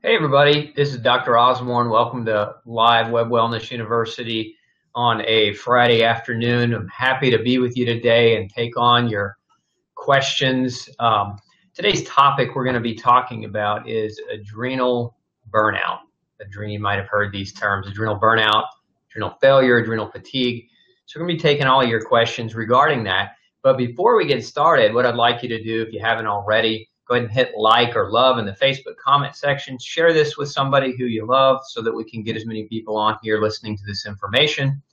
Hey everybody, this is Dr. Osborne. Welcome to Live Web Wellness University on a Friday afternoon. I'm happy to be with you today and take on your questions. Today's topic we're going to be talking about is adrenal burnout. You might have heard these terms: adrenal burnout, adrenal failure, adrenal fatigue. So we're going to be taking all your questions regarding that. But before we get started, what I'd like you to do, if you haven't already, go ahead and hit like or love in the Facebook comment section. Share this with somebody who you love so that we can get as many people on here listening to this information.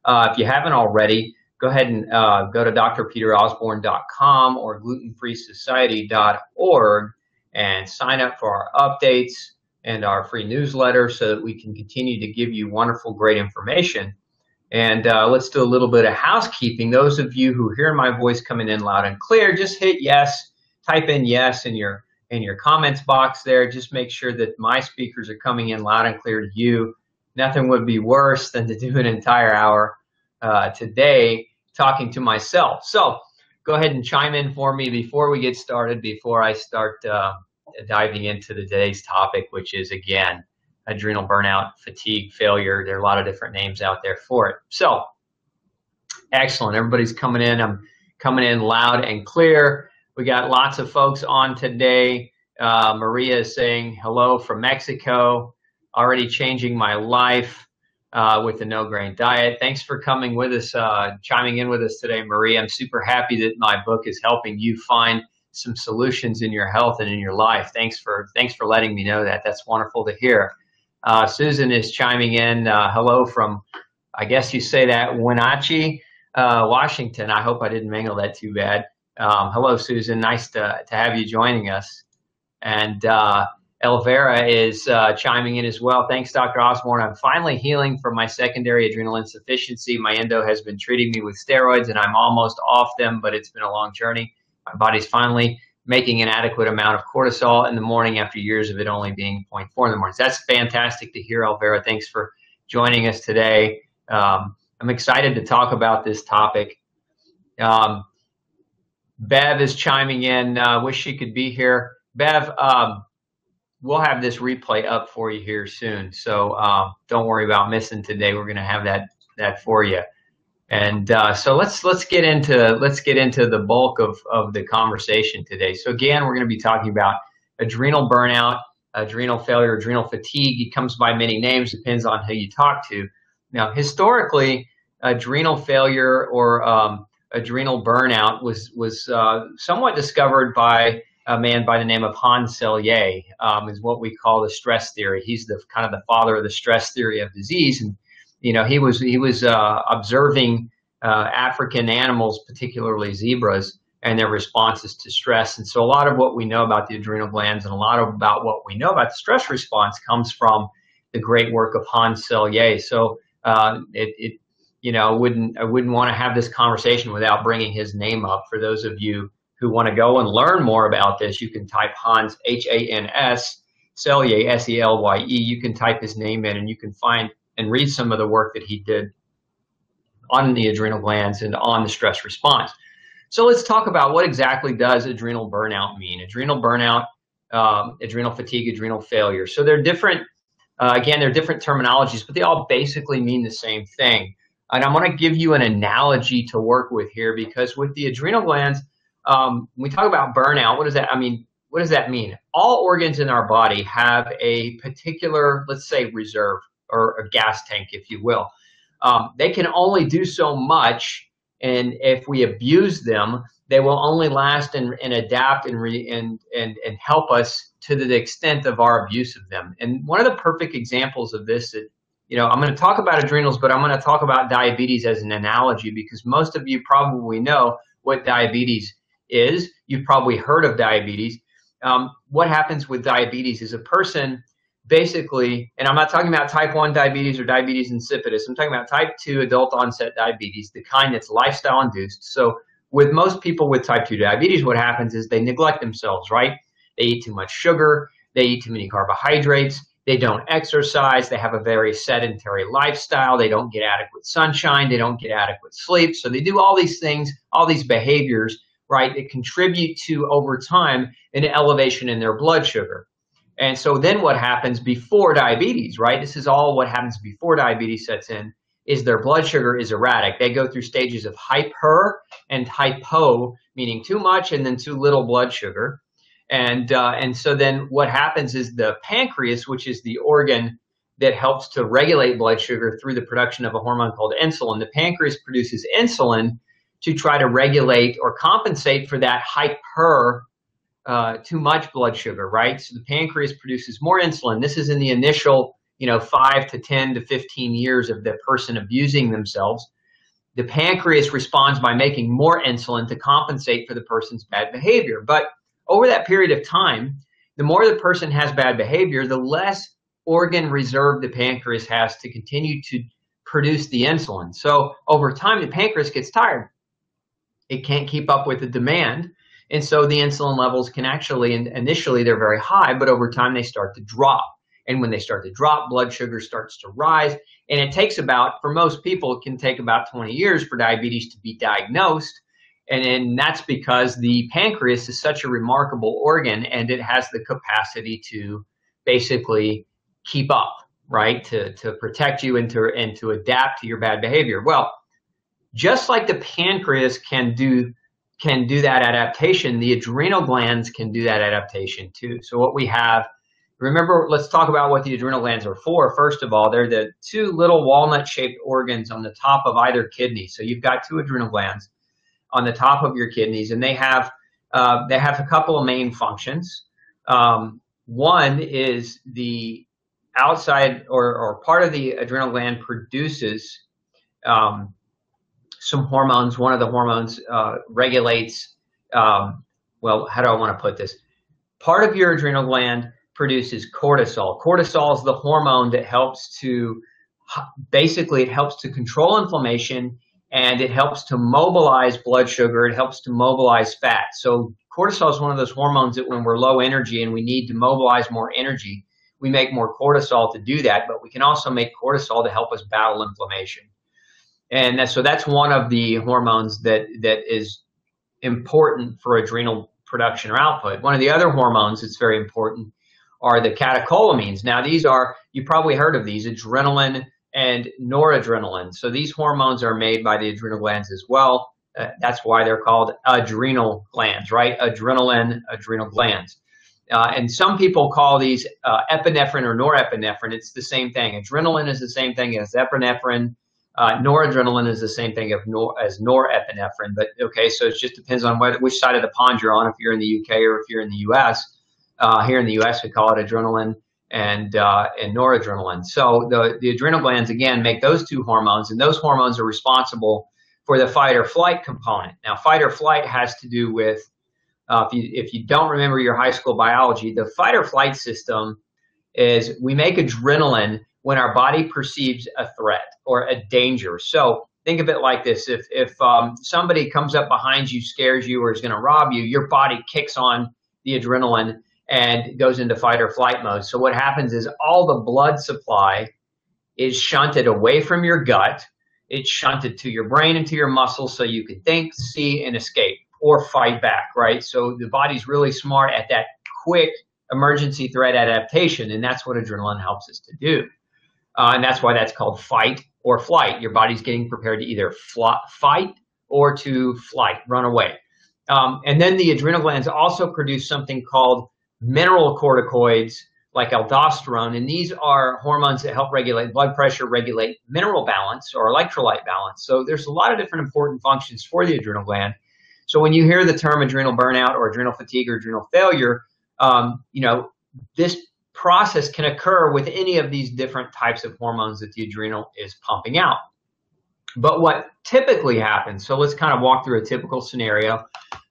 If you haven't already, go ahead and go to drpeterosborne.com or glutenfreesociety.org and sign up for our updates and our free newsletter so that we can continue to give you wonderful, great information. And let's do a little bit of housekeeping. Those of you who hear my voice coming in loud and clear, just hit yes. Type in yes in your comments box there. Just make sure that my speakers are coming in loud and clear to you. Nothing would be worse than to do an entire hour today talking to myself. So go ahead and chime in for me before we get started, before I start diving into today's topic, which is, again, adrenal burnout, fatigue, failure. There are a lot of different names out there for it. So excellent. Everybody's coming in. I'm coming in loud and clear. We got lots of folks on today. Maria is saying hello from Mexico. Already changing my life with the no-grain diet. Thanks for coming with us, chiming in with us today, Maria. I'm super happy that my book is helping you find some solutions in your health and in your life. Thanks for letting me know that. That's wonderful to hear. Susan is chiming in. Hello from, I guess you say that, Wenatchee, Washington. I hope I didn't mangle that too bad. Hello, Susan. Nice to have you joining us. And Elvira is chiming in as well. Thanks, Dr. Osborne. I'm finally healing from my secondary adrenal insufficiency. My endo has been treating me with steroids, and I'm almost off them, but it's been a long journey. My body's finally making an adequate amount of cortisol in the morning after years of it only being 0.4 in the mornings. That's fantastic to hear, Elvira. Thanks for joining us today. I'm excited to talk about this topic. Bev is chiming in. Wish she could be here. Bev, we'll have this replay up for you here soon, so don't worry about missing today. We're going to have that for you. And so let's get into the bulk of the conversation today. So again, we're going to be talking about adrenal burnout, adrenal failure, adrenal fatigue. It comes by many names, depends on who you talk to. Now, historically, adrenal failure or adrenal burnout was somewhat discovered by a man by the name of Hans Selye, is what we call the stress theory. He's the kind of the father of the stress theory of disease, and he was observing African animals, particularly zebras, and their responses to stress. And so a lot of what we know about the adrenal glands and a lot about what we know about the stress response comes from the great work of Hans Selye. So I wouldn't want to have this conversation without bringing his name up. For those of you who want to go and learn more about this, you can type Hans, H-A-N-S, Selye, S-E-L-Y-E. You can type his name in and you can find and read some of the work that he did on the adrenal glands and on the stress response. So let's talk about what exactly does adrenal burnout mean. Adrenal burnout, adrenal fatigue, adrenal failure. So they're different, again, they're different terminologies, but they all basically mean the same thing. And I'm going to give you an analogy to work with here, because with the adrenal glands, when we talk about burnout, what does that mean? What does that mean? All organs in our body have a particular, let's say, reserve or a gas tank, if you will. They can only do so much, and if we abuse them, they will only last and adapt and help us to the extent of our abuse of them. And one of the perfect examples of this that, I'm going to talk about adrenals, but I'm going to talk about diabetes as an analogy, because most of you probably know what diabetes is. You've probably heard of diabetes. What happens with diabetes is a person basically, and I'm not talking about type 1 diabetes or diabetes insipidus. I'm talking about type 2 adult onset diabetes, the kind that's lifestyle induced. So with most people with type 2 diabetes, what happens is they neglect themselves, right? They eat too much sugar. They eat too many carbohydrates. They don't exercise. They have a very sedentary lifestyle. They don't get adequate sunshine. They don't get adequate sleep. So they do all these things, all these behaviors, right, that contribute to, over time, an elevation in their blood sugar. And so then what happens before diabetes, right? This is all what happens before diabetes sets in, is their blood sugar is erratic. They go through stages of hyper and hypo, meaning too much and then too little blood sugar. And so then what happens is the pancreas, which is the organ that helps to regulate blood sugar through the production of a hormone called insulin. The pancreas produces insulin to try to regulate or compensate for that hyper, too much blood sugar, right? So the pancreas produces more insulin. This is in the initial, 5 to 10 to 15 years of the person abusing themselves. The pancreas responds by making more insulin to compensate for the person's bad behavior. But over that period of time, the more the person has bad behavior, the less organ reserve the pancreas has to continue to produce the insulin. So over time, the pancreas gets tired. It can't keep up with the demand. And so the insulin levels can actually, and initially they're very high, but over time they start to drop. And when they start to drop, blood sugar starts to rise. And it takes for most people, it can take about 20 years for diabetes to be diagnosed. And that's because the pancreas is such a remarkable organ, and it has the capacity to basically keep up, right? To protect you and to adapt to your bad behavior. Well, just like the pancreas can do that adaptation, the adrenal glands can do that adaptation too. So what we have, remember, let's talk about what the adrenal glands are for. First of all, they're the two little walnut-shaped organs on the top of either kidney. So you've got two adrenal glands on the top of your kidneys, and they have a couple of main functions. One is the outside or part of the adrenal gland produces some hormones. One of the hormones regulates, well, how do I want to put this? Part of your adrenal gland produces cortisol. Cortisol is the hormone that helps to, basically it helps to control inflammation, and it helps to mobilize blood sugar. It helps to mobilize fat. So cortisol is one of those hormones that when we're low energy and we need to mobilize more energy, we make more cortisol to do that, but we can also make cortisol to help us battle inflammation. And so that's one of the hormones that is important for adrenal production or output. One of the other hormones that's very important are the catecholamines. Now these are, you probably heard of these, adrenaline and noradrenaline. So these hormones are made by the adrenal glands as well. That's why they're called adrenal glands, right? Adrenaline, adrenal glands. And some people call these epinephrine or norepinephrine. It's the same thing. Adrenaline is the same thing as epinephrine. Noradrenaline is the same thing as norepinephrine. But okay, so it just depends on which side of the pond you're on, if you're in the UK or if you're in the US. Here in the US, we call it adrenaline and noradrenaline. So the adrenal glands, again, make those two hormones, and those hormones are responsible for the fight or flight component. Now, fight or flight has to do with, if you don't remember your high school biology, the fight or flight system is we make adrenaline when our body perceives a threat or a danger. So think of it like this. If somebody comes up behind you, scares you, or is going to rob you, your body kicks on the adrenaline and goes into fight or flight mode. So what happens is all the blood supply is shunted away from your gut. It's shunted to your brain and to your muscles so you can think, see, and escape or fight back, right? So the body's really smart at that quick emergency threat adaptation, and that's what adrenaline helps us to do. And that's why that's called fight or flight. Your body's getting prepared to either fight or to flight, run away. And then the adrenal glands also produce something called mineral corticoids, like aldosterone, and these are hormones that help regulate blood pressure, regulate mineral balance or electrolyte balance. So there's a lot of different important functions for the adrenal gland. So when you hear the term adrenal burnout or adrenal fatigue or adrenal failure, this process can occur with any of these different types of hormones that the adrenal is pumping out. But what typically happens, so let's kind of walk through a typical scenario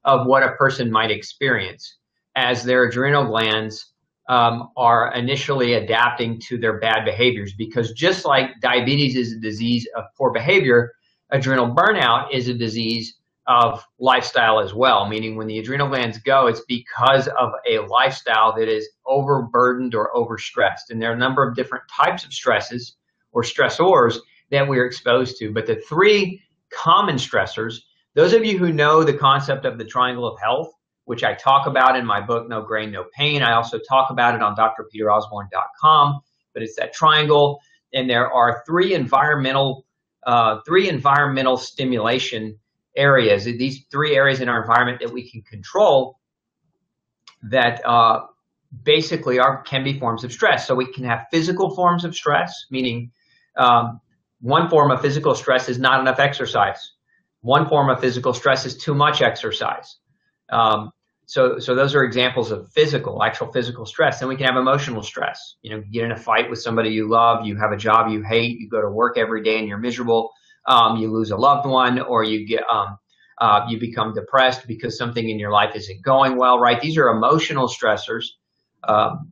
of what a person might experience as their adrenal glands are initially adapting to their bad behaviors. Because just like diabetes is a disease of poor behavior, adrenal burnout is a disease of lifestyle as well, meaning when the adrenal glands go, it's because of a lifestyle that is overburdened or overstressed. And there are a number of different types of stresses or stressors that we're exposed to. But the three common stressors, those of you who know the concept of the triangle of health, which I talk about in my book, No Grain, No Pain. I also talk about it on drpeterosborne.com, but it's that triangle. And there are three environmental stimulation areas. These three areas in our environment that we can control that basically can be forms of stress. So we can have physical forms of stress, meaning one form of physical stress is not enough exercise. One form of physical stress is too much exercise. So those are examples of actual physical stress. Then we can have emotional stress. You know, you get in a fight with somebody you love, you have a job you hate, you go to work every day and you're miserable, you lose a loved one, or you become depressed because something in your life isn't going well, right? These are emotional stressors,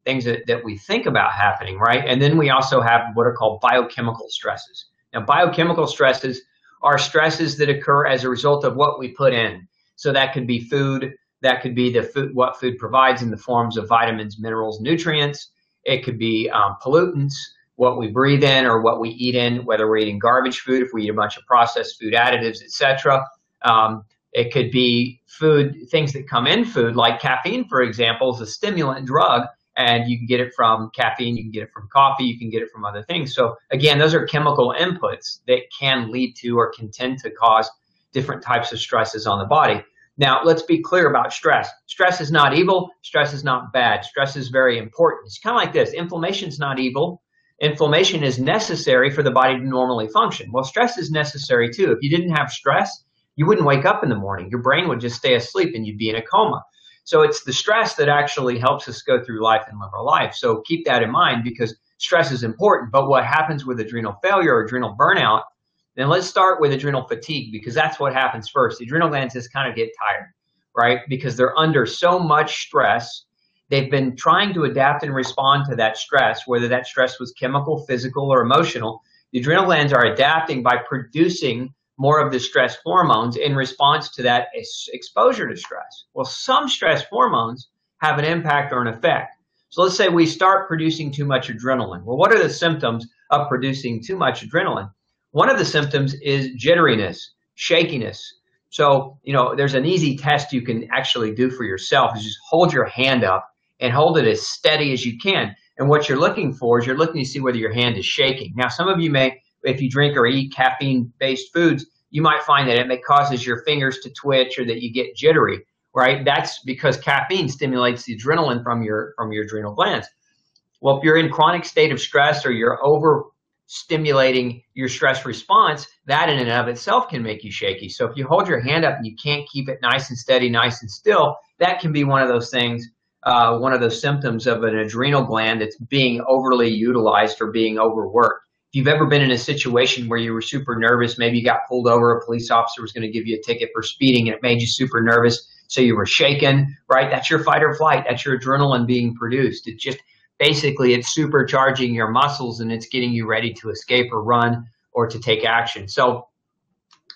things that we think about happening, right? And then we also have what are called biochemical stresses. Now, biochemical stresses are stresses that occur as a result of what we put in. So that could be food, that could be what food provides in the forms of vitamins, minerals, nutrients. It could be pollutants, what we breathe in or what we eat in, whether we're eating garbage food, if we eat a bunch of processed food additives, etc. It could be food, things that come in food, like caffeine, for example, is a stimulant drug, and you can get it from caffeine, you can get it from coffee, you can get it from other things. So again, those are chemical inputs that can lead to or can tend to cause different types of stresses on the body. Now, let's be clear about stress. Stress is not evil. Stress is not bad. Stress is very important. It's kind of like this. Inflammation is not evil. Inflammation is necessary for the body to normally function. Well, stress is necessary too. If you didn't have stress, you wouldn't wake up in the morning. Your brain would just stay asleep and you'd be in a coma. So it's the stress that actually helps us go through life and live our life. So keep that in mind, because stress is important. But what happens with adrenal failure or adrenal burnout, then let's start with adrenal fatigue, because that's what happens first. The adrenal glands just kind of get tired, right? Because they're under so much stress. They've been trying to adapt and respond to that stress, whether that stress was chemical, physical, or emotional. The adrenal glands are adapting by producing more of the stress hormones in response to that exposure to stress. Well, some stress hormones have an impact or an effect. So let's say we start producing too much adrenaline. Well, what are the symptoms of producing too much adrenaline? One of the symptoms is jitteriness, shakiness. So, you know, there's an easy test you can actually do for yourself, is just hold your hand up and hold it as steady as you can. And what you're looking for is you're looking to see whether your hand is shaking. Now, some of you may, if you drink or eat caffeine-based foods, you might find that it causes your fingers to twitch or that you get jittery, right? That's because caffeine stimulates the adrenaline from your adrenal glands. Well, if you're in chronic state of stress or you're overstimulating your stress response, that in and of itself can make you shaky. So if you hold your hand up and you can't keep it nice and steady, nice and still, that can be one of those things, one of those symptoms of an adrenal gland that's being overly utilized or being overworked. If you've ever been in a situation where you were super nervous, maybe you got pulled over, a police officer was going to give you a ticket for speeding and it made you super nervous, so you were shaken, right? That's your fight or flight. That's your adrenaline being produced. It just basically, it's supercharging your muscles and it's getting you ready to escape or run or to take action. So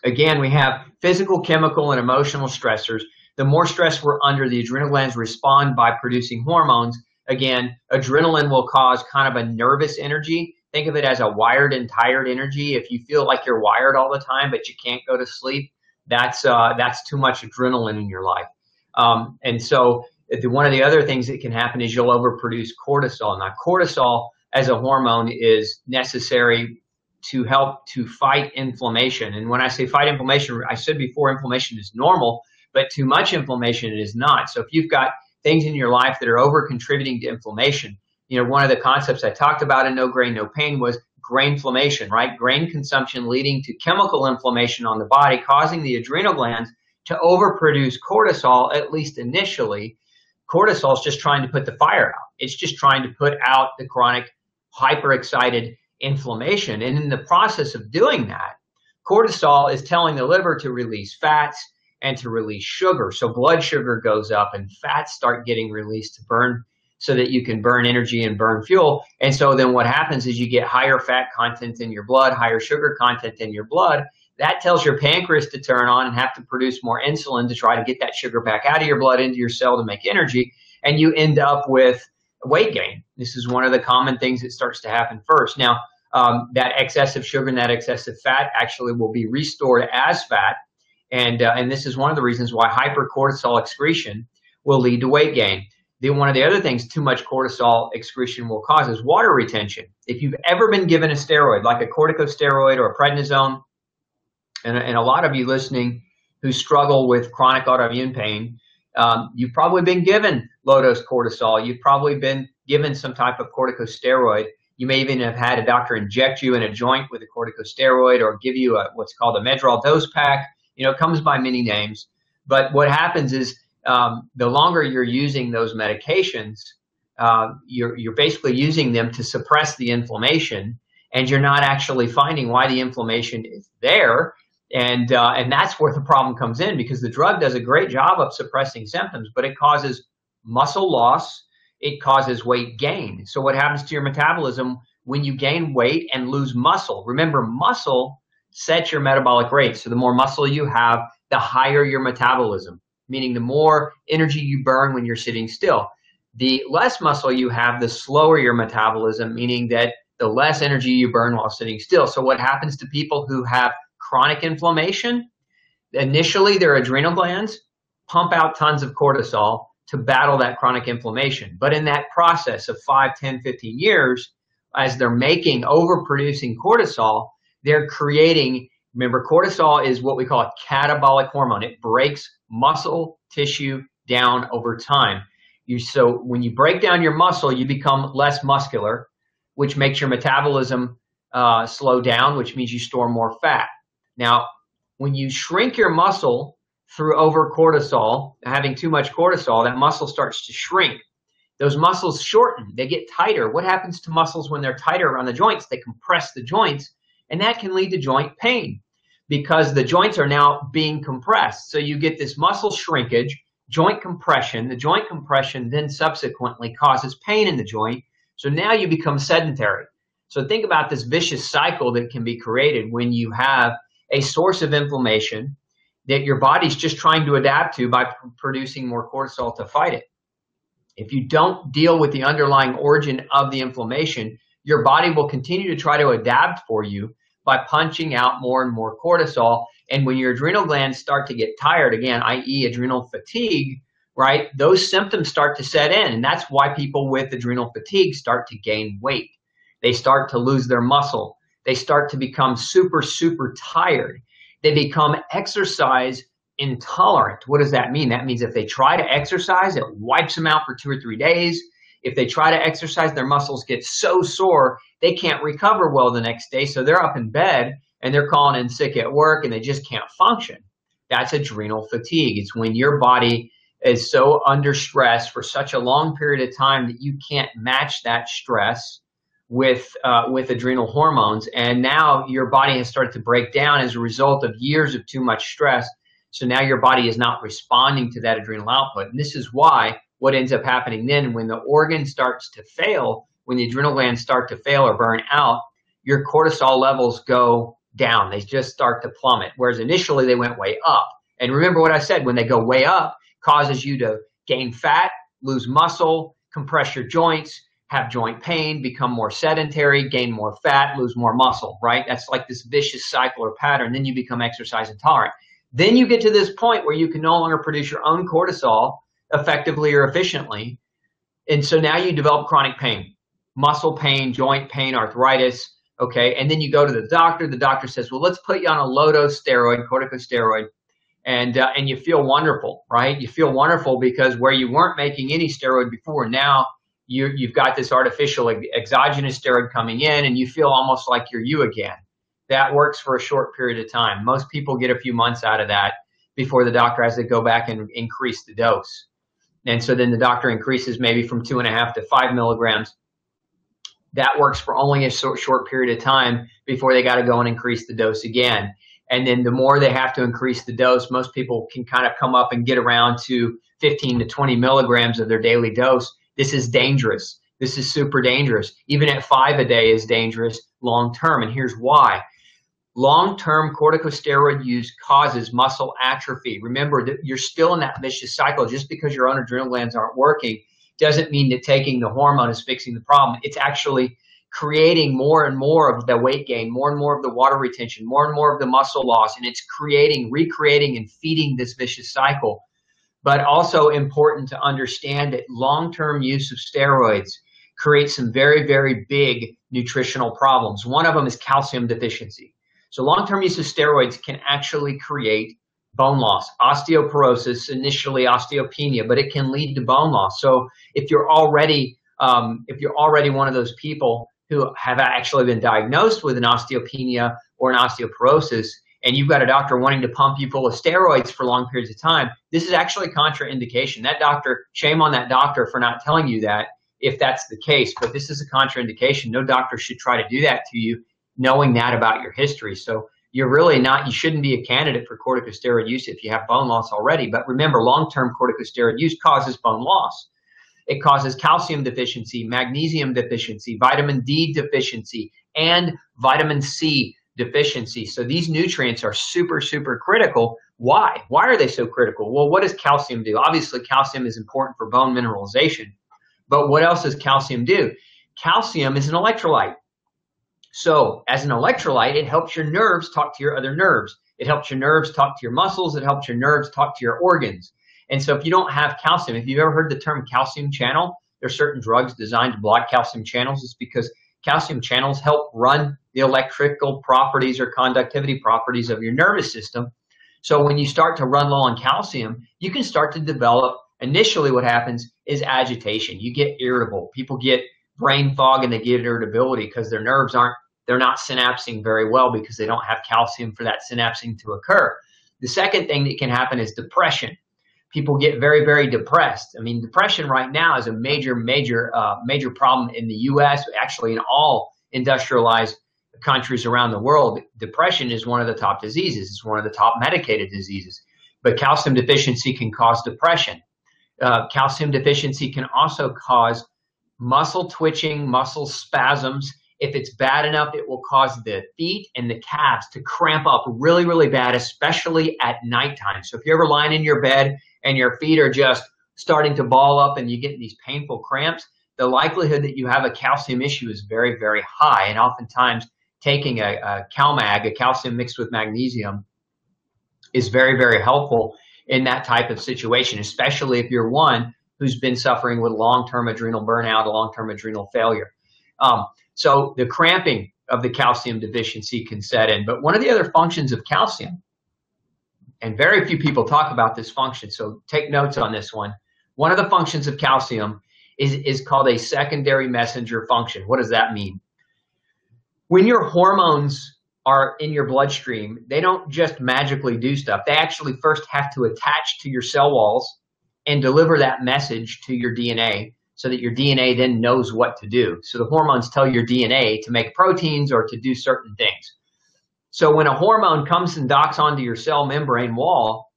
again, we have physical, chemical, and emotional stressors. The more stress we're under, the adrenal glands respond by producing hormones. Again, adrenaline will cause kind of a nervous energy. Think of it as a wired and tired energy. If you feel like you're wired all the time, but you can't go to sleep, that's too much adrenaline in your life. And so one of the other things that can happen is you'll overproduce cortisol. Now, cortisol as a hormone is necessary to help to fight inflammation. And when I say fight inflammation, I said before, inflammation is normal, but too much inflammation is not. So if you've got things in your life that are over contributing to inflammation, you know, one of the concepts I talked about in No Grain, No Pain was grainflammation, right? Grain consumption leading to chemical inflammation on the body, causing the adrenal glands to overproduce cortisol, at least initially. Cortisol is just trying to put the fire out. It's just trying to put out the chronic hyperexcited inflammation. And in the process of doing that, cortisol is telling the liver to release fats and to release sugar. So blood sugar goes up and fats start getting released to burn, so that you can burn energy and burn fuel. And so then what happens is you get higher fat content in your blood, higher sugar content in your blood. That tells your pancreas to turn on and have to produce more insulin to try to get that sugar back out of your blood into your cell to make energy. And you end up with weight gain. This is one of the common things that starts to happen first. Now, that excessive sugar and that excessive fat actually will be restored as fat. And this is one of the reasons why hypercortisol excretion, will lead to weight gain. One of the other things too much cortisol excretion will cause is water retention. If you've ever been given a steroid, like a corticosteroid or a prednisone, and a lot of you listening who struggle with chronic autoimmune pain, you've probably been given low-dose cortisol. You've probably been given some type of corticosteroid. You may even have had a doctor inject you in a joint with a corticosteroid or give you what's called a Medrol dose pack. You know, it comes by many names. But what happens is the longer you're using those medications, you're basically using them to suppress the inflammation, and you're not actually finding why the inflammation is there. And that's where the problem comes in, because the drug does a great job of suppressing symptoms, but it causes muscle loss. It causes weight gain. So what happens to your metabolism when you gain weight and lose muscle? Remember, muscle sets your metabolic rate. So the more muscle you have, the higher your metabolism, meaning the more energy you burn when you're sitting still. The less muscle you have, the slower your metabolism, meaning that the less energy you burn while sitting still. So what happens to people who have chronic inflammation? Initially, their adrenal glands pump out tons of cortisol to battle that chronic inflammation. But in that process of 5, 10, 15 years, as they're overproducing cortisol, they're creating, remember, cortisol is what we call a catabolic hormone. It breaks muscle tissue down over time. So when you break down your muscle, you become less muscular, which makes your metabolism slow down, which means you store more fat. Now, when you shrink your muscle through over-cortisol, having too much cortisol, that muscle starts to shrink. Those muscles shorten. They get tighter. What happens to muscles when they're tighter around the joints? They compress the joints, and that can lead to joint pain because the joints are now being compressed. So you get this muscle shrinkage, joint compression. The joint compression then subsequently causes pain in the joint. So now you become sedentary. So think about this vicious cycle that can be created when you have a source of inflammation that your body's just trying to adapt to by producing more cortisol to fight it. If you don't deal with the underlying origin of the inflammation, your body will continue to try to adapt for you by punching out more and more cortisol. And when your adrenal glands start to get tired, again, i.e. adrenal fatigue, right, those symptoms start to set in. And that's why people with adrenal fatigue start to gain weight. They start to lose their muscle. They start to become super, super tired. They become exercise intolerant. What does that mean? That means if they try to exercise, it wipes them out for 2 or 3 days. If they try to exercise, their muscles get so sore, they can't recover well the next day. So they're up in bed and they're calling in sick at work and they just can't function. That's adrenal fatigue. It's when your body is so under stress for such a long period of time that you can't match that stress with adrenal hormones. And now your body has started to break down as a result of years of too much stress. So now your body is not responding to that adrenal output. And this is why what ends up happening then when the organ starts to fail, when the adrenal glands start to fail or burn out, your cortisol levels go down. They just start to plummet, whereas initially they went way up. And remember what I said, when they go way up, causes you to gain fat, lose muscle, compress your joints, have joint pain, become more sedentary, gain more fat, lose more muscle, right? That's like this vicious cycle or pattern. Then you become exercise intolerant. Then you get to this point where you can no longer produce your own cortisol effectively or efficiently. And so now you develop chronic pain, muscle pain, joint pain, arthritis, okay? And then you go to the doctor says, well, let's put you on a low-dose steroid, corticosteroid, and you feel wonderful, right? You feel wonderful because where you weren't making any steroid before, now you've got this artificial exogenous steroid coming in and you feel almost like you're you again. That works for a short period of time. Most people get a few months out of that before the doctor has to go back and increase the dose. And so then the doctor increases maybe from 2.5 to 5 milligrams. That works for only a short period of time before they got to go and increase the dose again. And then the more they have to increase the dose, most people can kind of come up and get around to 15 to 20 milligrams of their daily dose. This is dangerous. This is super dangerous. Even at 5 a day is dangerous long term. And here's why. Long-term corticosteroid use causes muscle atrophy. Remember that you're still in that vicious cycle. Just because your own adrenal glands aren't working doesn't mean that taking the hormone is fixing the problem. It's actually creating more and more of the weight gain, more and more of the water retention, more and more of the muscle loss, and it's recreating and feeding this vicious cycle. but also important to understand that long-term use of steroids creates some very, very big nutritional problems. One of them is calcium deficiency. So long-term use of steroids can actually create bone loss, osteoporosis, initially osteopenia, but it can lead to bone loss. So if you're already one of those people who have actually been diagnosed with an osteopenia or an osteoporosis, and you've got a doctor wanting to pump you full of steroids for long periods of time, this is actually contraindication. That doctor, shame on that doctor for not telling you that if that's the case, but this is a contraindication. No doctor should try to do that to you knowing that about your history. So you're really not, you shouldn't be a candidate for corticosteroid use if you have bone loss already. But remember, long-term corticosteroid use causes bone loss. It causes calcium deficiency, magnesium deficiency, vitamin D deficiency, and vitamin C deficiency. So these nutrients are super, super critical. Why? Why are they so critical? Well, what does calcium do? Obviously, calcium is important for bone mineralization. But what else does calcium do? Calcium is an electrolyte. So as an electrolyte, it helps your nerves talk to your other nerves. It helps your nerves talk to your muscles. It helps your nerves talk to your organs. And so if you don't have calcium, if you've ever heard the term calcium channel, there are certain drugs designed to block calcium channels. It's because calcium channels help run the electrical properties or conductivity properties of your nervous system. So when you start to run low on calcium, you can start to develop, initially what happens is agitation. You get irritable. People get brain fog and they get irritability because their nerves they're not synapsing very well because they don't have calcium for that synapsing to occur. The second thing that can happen is depression. People get very, very depressed. I mean, depression right now is a major problem in the U.S., actually in all industrialized countries around the world. Depression is one of the top diseases. It's one of the top medicated diseases. But calcium deficiency can cause depression. Calcium deficiency can also cause muscle twitching, muscle spasms. If it's bad enough, it will cause the feet and the calves to cramp up really, really bad, especially at nighttime. So if you're ever lying in your bed and your feet are just starting to ball up and you get these painful cramps, the likelihood that you have a calcium issue is very, very high. And oftentimes taking a CalMag, a calcium mixed with magnesium, is very, very helpful in that type of situation, especially if you're one who's been suffering with long-term adrenal burnout, long-term adrenal failure. So the cramping of the calcium deficiency can set in. But one of the other functions of calcium, and very few people talk about this function, so take notes on this one. One of the functions of calcium is called a secondary messenger function. What does that mean? When your hormones are in your bloodstream, they don't just magically do stuff. They actually first have to attach to your cell walls and deliver that message to your DNA so that your DNA then knows what to do. So the hormones tell your DNA to make proteins or to do certain things. So when a hormone comes and docks onto your cell membrane wall,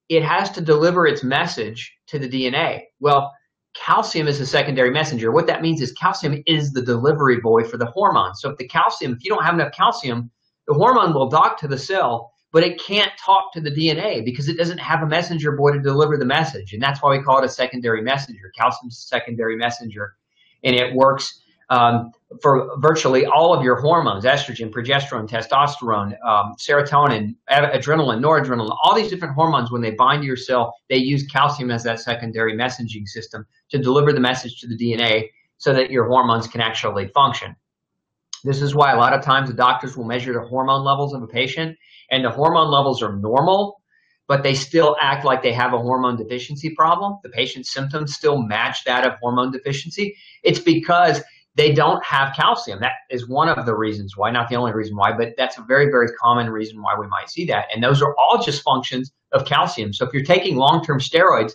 it has to deliver its message to the DNA. Well, calcium is a secondary messenger. What that means is calcium is the delivery boy for the hormone. So if you don't have enough calcium, the hormone will dock to the cell, but it can't talk to the DNA because it doesn't have a messenger boy to deliver the message. And that's why we call it a secondary messenger. Calcium's a secondary messenger. And it works for virtually all of your hormones: estrogen, progesterone, testosterone, serotonin, adrenaline, noradrenaline. All these different hormones, when they bind to your cell, they use calcium as that secondary messaging system to deliver the message to the DNA so that your hormones can actually function. This is why a lot of times the doctors will measure the hormone levels of a patient, and the hormone levels are normal, but they still act like they have a hormone deficiency problem. The patient's symptoms still match that of hormone deficiency. It's because they don't have calcium. That is one of the reasons why, not the only reason why, but that's a very, very common reason why we might see that. And those are all just functions of calcium. So if you're taking long-term steroids,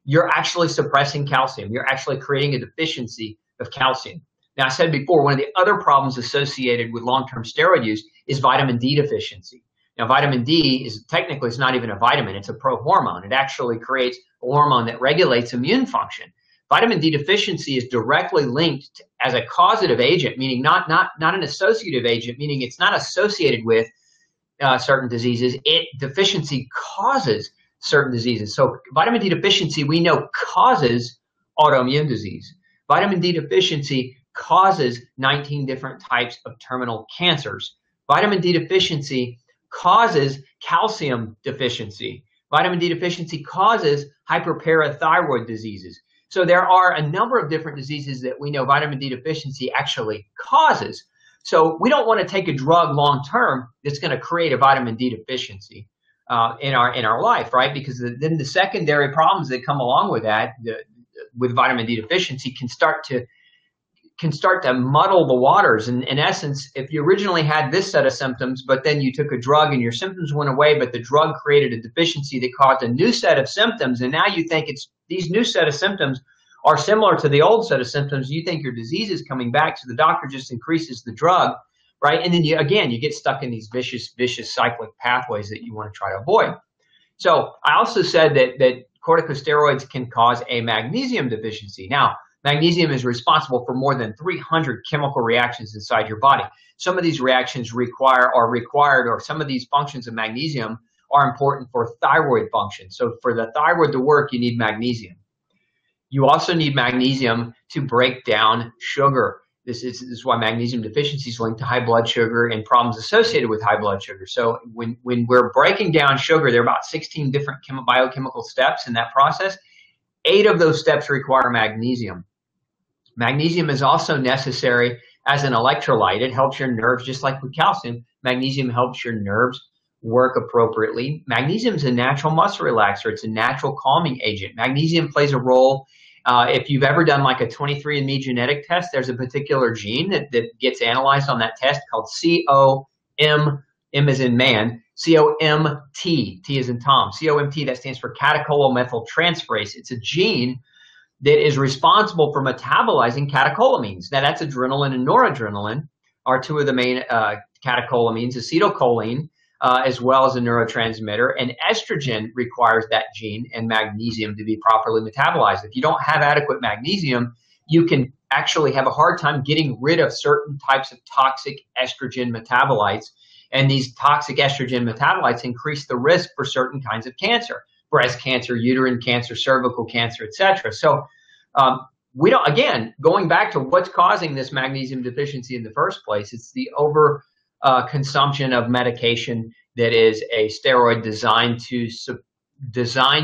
you're actually suppressing calcium. You're actually creating a deficiency of calcium. Now, I said before, one of the other problems associated with long-term steroid use is vitamin D deficiency. Now, vitamin D is technically, it's not even a vitamin, it's a prohormone. It actually creates a hormone that regulates immune function. Vitamin D deficiency is directly linked to, as a causative agent, meaning not an associative agent, meaning it's not associated with certain diseases. Deficiency causes certain diseases. So vitamin D deficiency, we know, causes autoimmune disease. Vitamin D deficiency causes 19 different types of terminal cancers. Vitamin D deficiency causes calcium deficiency. Vitamin D deficiency causes hyperparathyroid diseases. So there are a number of different diseases that we know vitamin D deficiency actually causes. So we don't want to take a drug long term that's going to create a vitamin D deficiency in our life, right? Because then the secondary problems that come along with that, with vitamin D deficiency, can start to muddle the waters. And in essence, if you originally had this set of symptoms, but then you took a drug and your symptoms went away, but the drug created a deficiency that caused a new set of symptoms, and now you think it's these new set of symptoms are similar to the old set of symptoms, you think your disease is coming back, so the doctor just increases the drug, right? And then you get stuck in these vicious cyclic pathways that you want to try to avoid. So I also said that corticosteroids can cause a magnesium deficiency. Now, magnesium is responsible for more than 300 chemical reactions inside your body. Some of these reactions are required, or some of these functions of magnesium are important for thyroid function. So for the thyroid to work, you need magnesium. You also need magnesium to break down sugar. This is why magnesium deficiency is linked to high blood sugar and problems associated with high blood sugar. So when we're breaking down sugar, there are about 16 different biochemical steps in that process. 8 of those steps require magnesium. Magnesium is also necessary as an electrolyte. It helps your nerves, just like with calcium. Magnesium helps your nerves work appropriately. Magnesium is a natural muscle relaxer. It's a natural calming agent. Magnesium plays a role. If you've ever done like a 23andMe genetic test, there's a particular gene that gets analyzed on that test called COM, M as in man, COMT, T as in Tom. COMT, that stands for catecholomethyltransferase. It's a gene that is responsible for metabolizing catecholamines. Now, that's adrenaline and noradrenaline are 2 of the main catecholamines, acetylcholine, as well as a neurotransmitter. And estrogen requires that gene and magnesium to be properly metabolized. If you don't have adequate magnesium, you can actually have a hard time getting rid of certain types of toxic estrogen metabolites. And these toxic estrogen metabolites increase the risk for certain kinds of cancer: breast cancer, uterine cancer, cervical cancer, etc. So we don't, again, going back to what's causing this magnesium deficiency in the first place, it's the consumption of medication that is a steroid designed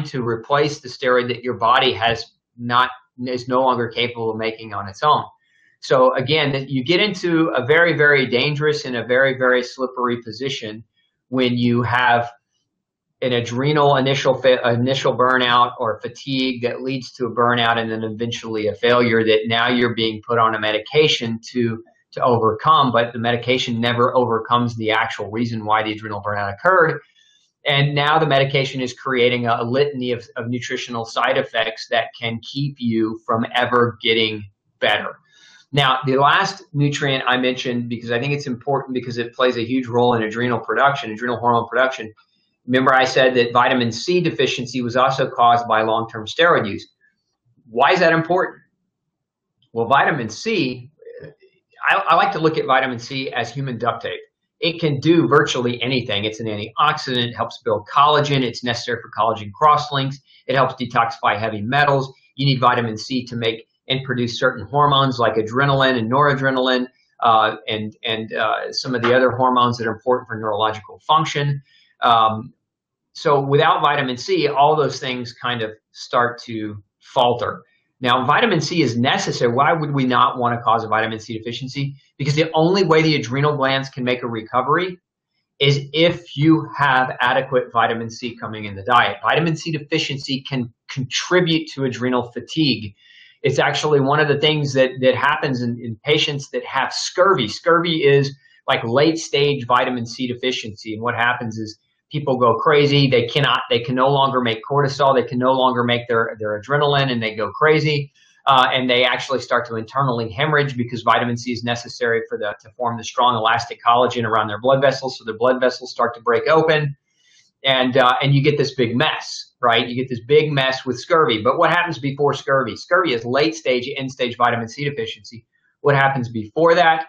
to replace the steroid that your body is no longer capable of making on its own. So again, you get into a very, very dangerous and a very, very slippery position when you have an adrenal initial burnout or fatigue that leads to a burnout and then eventually a failure, that now you're being put on a medication to overcome, but the medication never overcomes the actual reason why the adrenal burnout occurred. And now the medication is creating a litany of nutritional side effects that can keep you from ever getting better. Now, the last nutrient I mentioned, because I think it's important because it plays a huge role in adrenal production, adrenal hormone production. Remember I said that vitamin C deficiency was also caused by long-term steroid use. Why is that important? Well, vitamin C, I like to look at vitamin C as human duct tape. It can do virtually anything. It's an antioxidant. It helps build collagen. It's necessary for collagen cross-links. It helps detoxify heavy metals. You need vitamin C to make and produce certain hormones like adrenaline and noradrenaline and some of the other hormones that are important for neurological function. So without vitamin C, all those things kind of start to falter. Now, vitamin C is necessary. Why would we not want to cause a vitamin C deficiency? Because the only way the adrenal glands can make a recovery is if you have adequate vitamin C coming in the diet. Vitamin C deficiency can contribute to adrenal fatigue. It's actually one of the things that happens in patients that have scurvy. Scurvy is like late stage vitamin C deficiency. And what happens is people go crazy. They can no longer make cortisol. They can no longer make their adrenaline, and they go crazy. And they actually start to internally hemorrhage because vitamin C is necessary to form the strong elastic collagen around their blood vessels. So their blood vessels start to break open, and you get this big mess, right? You get this big mess with scurvy. But what happens before scurvy? Scurvy is late stage, end stage vitamin C deficiency. What happens before that?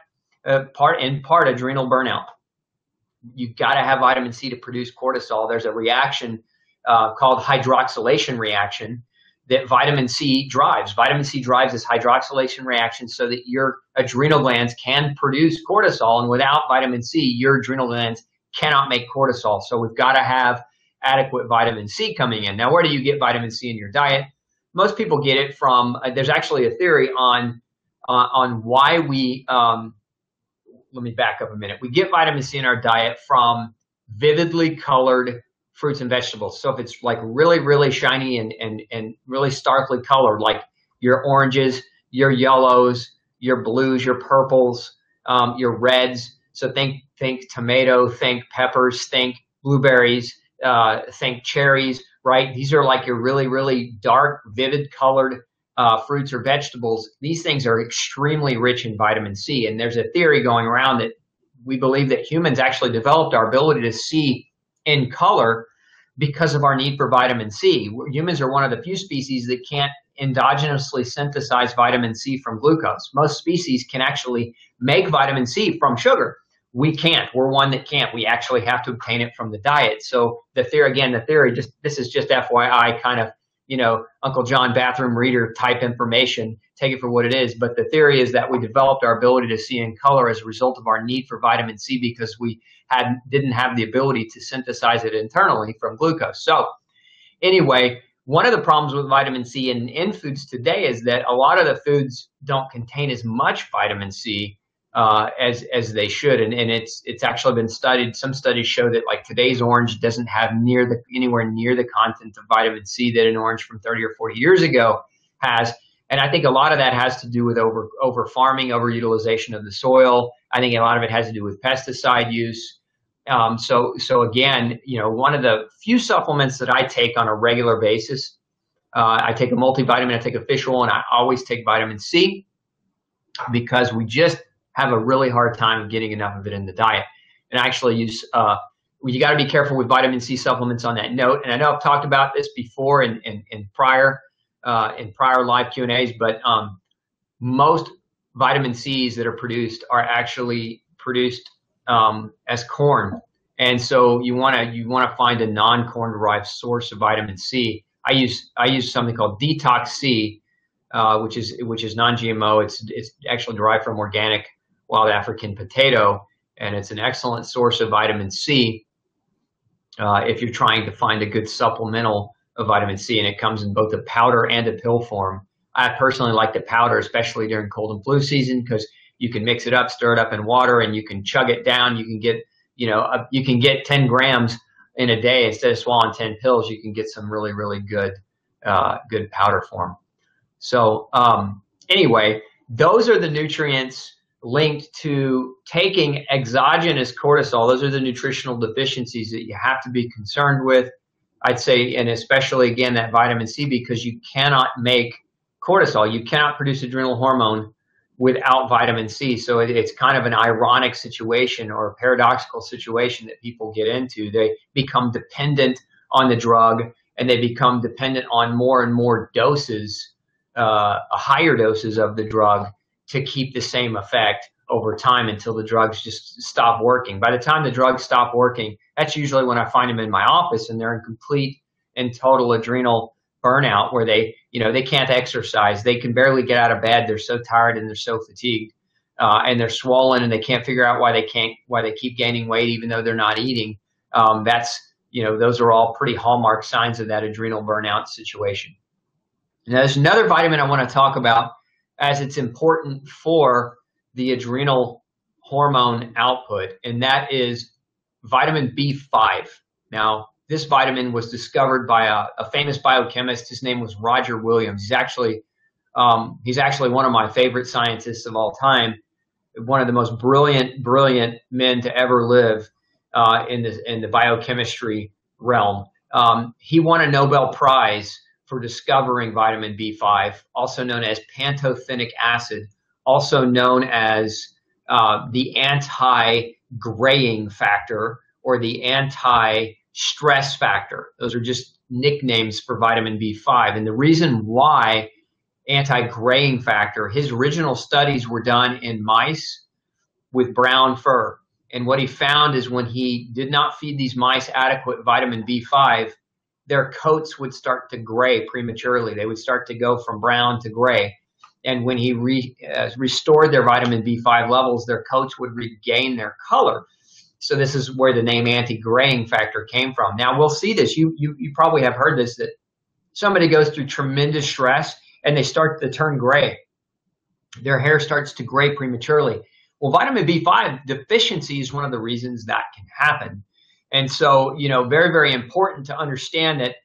Part adrenal burnout. You've got to have vitamin C to produce cortisol. There's a reaction called hydroxylation reaction that vitamin C drives. Vitamin C drives this hydroxylation reaction so that your adrenal glands can produce cortisol. And without vitamin C, your adrenal glands cannot make cortisol. So we've got to have adequate vitamin C coming in. Now, where do you get vitamin C in your diet? Most people get it from, there's actually a theory on why we, let me back up a minute. We get vitamin C in our diet from vividly colored fruits and vegetables. So if it's like really, really shiny and really starkly colored, like your oranges, your yellows, your blues, your purples, your reds. So think tomato, think peppers, think blueberries, think cherries, right? These are like your really, really dark, vivid colored fruits or vegetables. These things are extremely rich in vitamin C. And there's a theory going around that we believe that humans actually developed our ability to see in color because of our need for vitamin C. Humans are one of the few species that can't endogenously synthesize vitamin C from glucose. Most species can actually make vitamin C from sugar. We can't. We're one that can't. We actually have to obtain it from the diet. So the theory, this is just FYI, kind of, Uncle John bathroom reader type information. Take it for what it is. But the theory is that we developed our ability to see in color as a result of our need for vitamin C because we didn't have the ability to synthesize it internally from glucose. So anyway, one of the problems with vitamin C in foods today is that a lot of the foods don't contain as much vitamin C as they should, and it's actually been studied. Some studies show that like today's orange doesn't have anywhere near the content of vitamin C that an orange from 30 or 40 years ago has. And I think a lot of that has to do with over farming, overutilization of the soil. I think a lot of it has to do with pesticide use. So again, one of the few supplements that I take on a regular basis, I take a multivitamin, I take a fish oil, and I always take vitamin C because we just have a really hard time getting enough of it in the diet. And I actually use, you got to be careful with vitamin C supplements on that note. And I know I've talked about this before in prior live Q&As, but most vitamin Cs that are produced are actually produced as corn, and so you want to find a non-corn derived source of vitamin C. I use something called Detox C, which is non-GMO. It's actually derived from organic wild African potato, and it's an excellent source of vitamin C if you're trying to find a good supplemental of vitamin C, and it comes in both a powder and a pill form. I personally like the powder, especially during cold and flu season, because you can mix it up, stir it up in water, and you can chug it down. You can get 10 grams in a day instead of swallowing 10 pills. You can get some really, really good powder form. So anyway, those are the nutrients linked to taking exogenous cortisol. Those are the nutritional deficiencies that you have to be concerned with, I'd say, and especially, again, that vitamin C, because you cannot make cortisol. You cannot produce adrenal hormone without vitamin C. So it's kind of an ironic situation or a paradoxical situation that people get into. They become dependent on the drug, and they become dependent on more and more doses, higher doses of the drug to keep the same effect over time until the drugs just stop working. By the time the drugs stop working, that's usually when I find them in my office, and they're in complete and total adrenal burnout, where they can't exercise. They can barely get out of bed. They're so tired and they're so fatigued, and they're swollen, and they can't figure out why they keep gaining weight even though they're not eating. Those are all pretty hallmark signs of that adrenal burnout situation. Now, there's another vitamin I want to talk about, as it's important for the adrenal hormone output, and that is vitamin B5. Now, this vitamin was discovered by a famous biochemist. His name was Roger Williams. He's actually one of my favorite scientists of all time. One of the most brilliant men to ever live in the biochemistry realm. He won a Nobel Prize for discovering vitamin B5, also known as pantothenic acid, also known as the anti-graying factor or the anti-stress factor. Those are just nicknames for vitamin B5. And the reason why anti-graying factor, his original studies were done in mice with brown fur. And what he found is when he did not feed these mice adequate vitamin B5, their coats would start to gray prematurely. They would start to go from brown to gray. And when he restored their vitamin B5 levels, their coats would regain their color. So this is where the name anti-graying factor came from. Now we'll see this. You probably have heard this, that somebody goes through tremendous stress and they start to turn gray. Their hair starts to gray prematurely. Well, vitamin B5 deficiency is one of the reasons that can happen. And so, very, very important to understand that